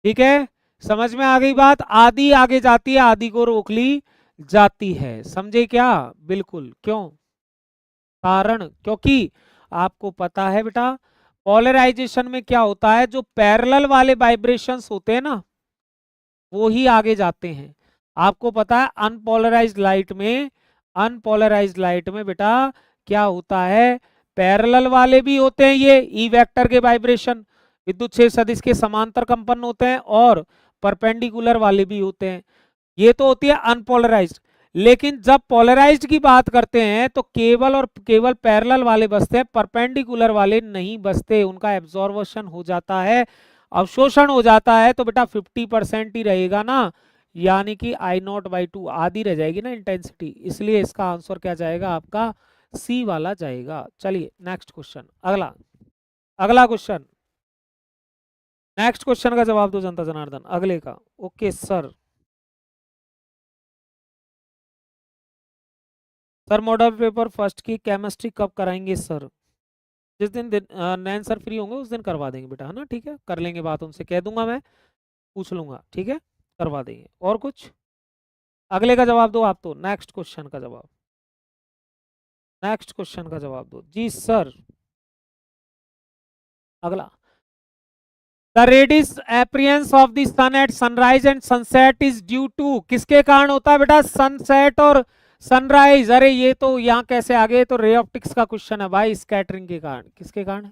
ठीक है, समझ में आ गई बात, आधी आगे जाती है, आधी को रोक ली जाती है, समझे क्या, बिल्कुल, क्यों, कारण क्योंकि आपको पता है बेटा पोलराइजेशन में क्या होता है, जो पैरेलल वाले वाइब्रेशंस होते हैं ना वो ही आगे जाते हैं। आपको पता है अनपोलराइज्ड लाइट में बेटा क्या होता है, पैरेलल वाले भी होते हैं, ये ई वेक्टर के वाइब्रेशन विद्युत क्षेत्र सदिश के समांतर कंपन होते हैं, और परपेंडिकुलर वाले भी होते हैं, ये तो होती है अनपोलराइज्ड। लेकिन जब पोलराइज्ड की बात करते हैं तो केवल और केवल पैरेलल वाले बसते हैं, परपेंडिकुलर वाले नहीं बसते, उनका एब्जॉर्बेशन हो जाता है, अवशोषण हो जाता है, तो बेटा 50% ही रहेगा ना, यानी कि I0/2 आधी रह जाएगी ना इंटेंसिटी, इसलिए इसका आंसर क्या जाएगा आपका, सी वाला जाएगा। चलिए नेक्स्ट क्वेश्चन, अगला क्वेश्चन, नेक्स्ट क्वेश्चन का जवाब दो जनता जनार्दन, अगले का। Okay sir, sir model paper first की केमिस्ट्री कब कराएंगे सर, जिस दिन नैन सर फ्री होंगे उस दिन करवा देंगे बेटा, है ना, ठीक है, कर लेंगे बात, उनसे कह दूंगा मैं, पूछ लूंगा, ठीक है, करवा देंगे। और कुछ, अगले का जवाब दो आप, तो नेक्स्ट क्वेश्चन का जवाब, नेक्स्ट क्वेश्चन का जवाब दो जी सर। अगला, the reddish appearance of the sun at sunrise and sunset is due to, किसके कारण होता है बेटा, सनसेट और सनराइज, अरे ये तो यहाँ कैसे आ गए, तो रे ऑप्टिक्स का क्वेश्चन है भाई, स्कैटरिंग के कारण, किसके कारण,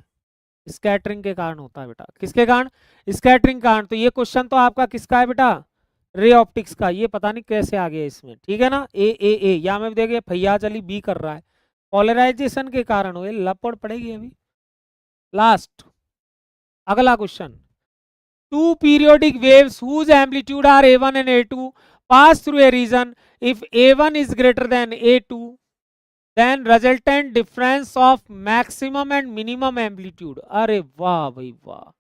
स्कैटरिंग के कारण होता है बेटा, किसके कारण, स्कैटरिंग कारण। तो ये क्वेश्चन तो आपका किसका है बेटा, रे ऑप्टिक्स का, ये पता नहीं कैसे आ गया इसमें, ठीक है ना, ए या में देखिए फैयाज अली बी कर रहा है, पोलराइजेशन के कारण हुए, लपड़ पड़ेगी अभी। लास्ट, अगला question, two periodic waves whose amplitude are A1 and A2 pass through a region. If A1 is greater than A2, then resultant difference of maximum and minimum amplitude। अरे वाह भाई वाह,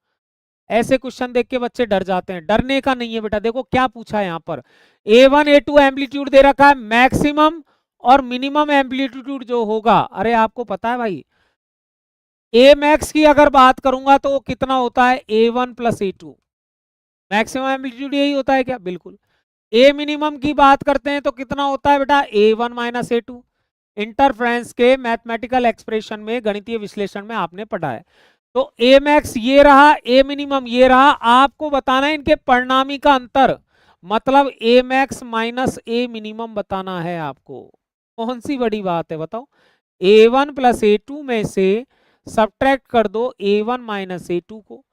ऐसे क्वेश्चन देख के बच्चे डर जाते हैं, डरने का नहीं है बेटा, देखो क्या पूछा है यहाँ पर, A1 A2 एम्पलीट्यूड दे रखा है, मैक्सिमम और मिनिमम एम्पलीट्यूड जो होगा, अरे आपको पता है भाई ए मैक्स की अगर बात करूंगा तो कितना होता है, A1 + A2, मैक्सिमम एम्पलीट्यूड यही होता है क्या, बिल्कुल। ए मिनिमम की बात करते हैं तो कितना होता है बेटा, A1 - A2, इंटरफ्रेंस के मैथमेटिकल एक्सप्रेशन में, गणितीय विश्लेषण में आपने पढ़ा है। तो ए मैक्स ये रहा, ए मिनिमम ये रहा, आपको बताना है इनके परिणामी का अंतर, मतलब ए मैक्स माइनस ए मिनिमम बताना है आपको, कौन सी बड़ी बात है बताओ, A1 + A2 में से सब्ट्रैक्ट कर दो A1 - A2 को,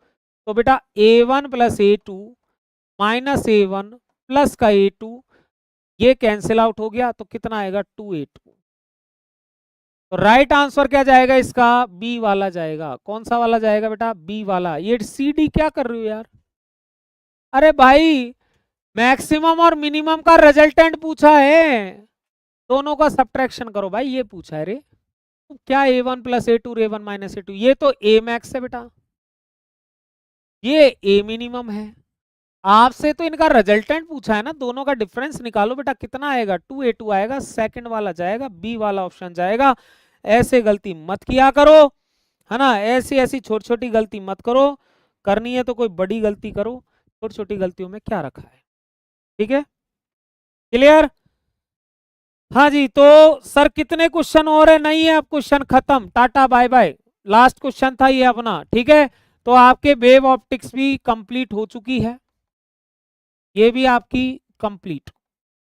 तो बेटा A1 + A2 - A1 प्लस का A2 ये कैंसिल आउट हो गया, तो कितना आएगा 2A2। तो राइट आंसर क्या जाएगा इसका, बी वाला जाएगा, कौन सा वाला जाएगा बेटा, बी वाला। ये सी डी क्या कर रही हो यार, अरे भाई मैक्सिमम और मिनिमम का रिजल्टेंट पूछा है, दोनों का सब्ट्रैक्शन करो भाई, ये पूछा है रे, तो क्या A1 + A2 A1 - A2, ये तो ए मैक्स है बेटा, ये ए मिनिमम है, आपसे तो इनका रिजल्टेंट पूछा है ना, दोनों का डिफरेंस निकालो बेटा, कितना आएगा 2A2 आएगा, सेकंड वाला जाएगा, बी वाला ऑप्शन जाएगा, ऐसे गलती मत किया करो, है ना। ऐसी ऐसी छोटी छोटी गलती मत करो, करनी है तो कोई बड़ी गलती करो, छोटी छोटी गलतियों में क्या रखा है। ठीक है, क्लियर। हाँ जी, तो सर कितने क्वेश्चन और है? नहीं है, अब क्वेश्चन खत्म, tata bye bye. Last question था ये अपना। ठीक है, तो आपके वेव ऑप्टिक्स भी कंप्लीट हो चुकी है, ये भी आपकी कंप्लीट।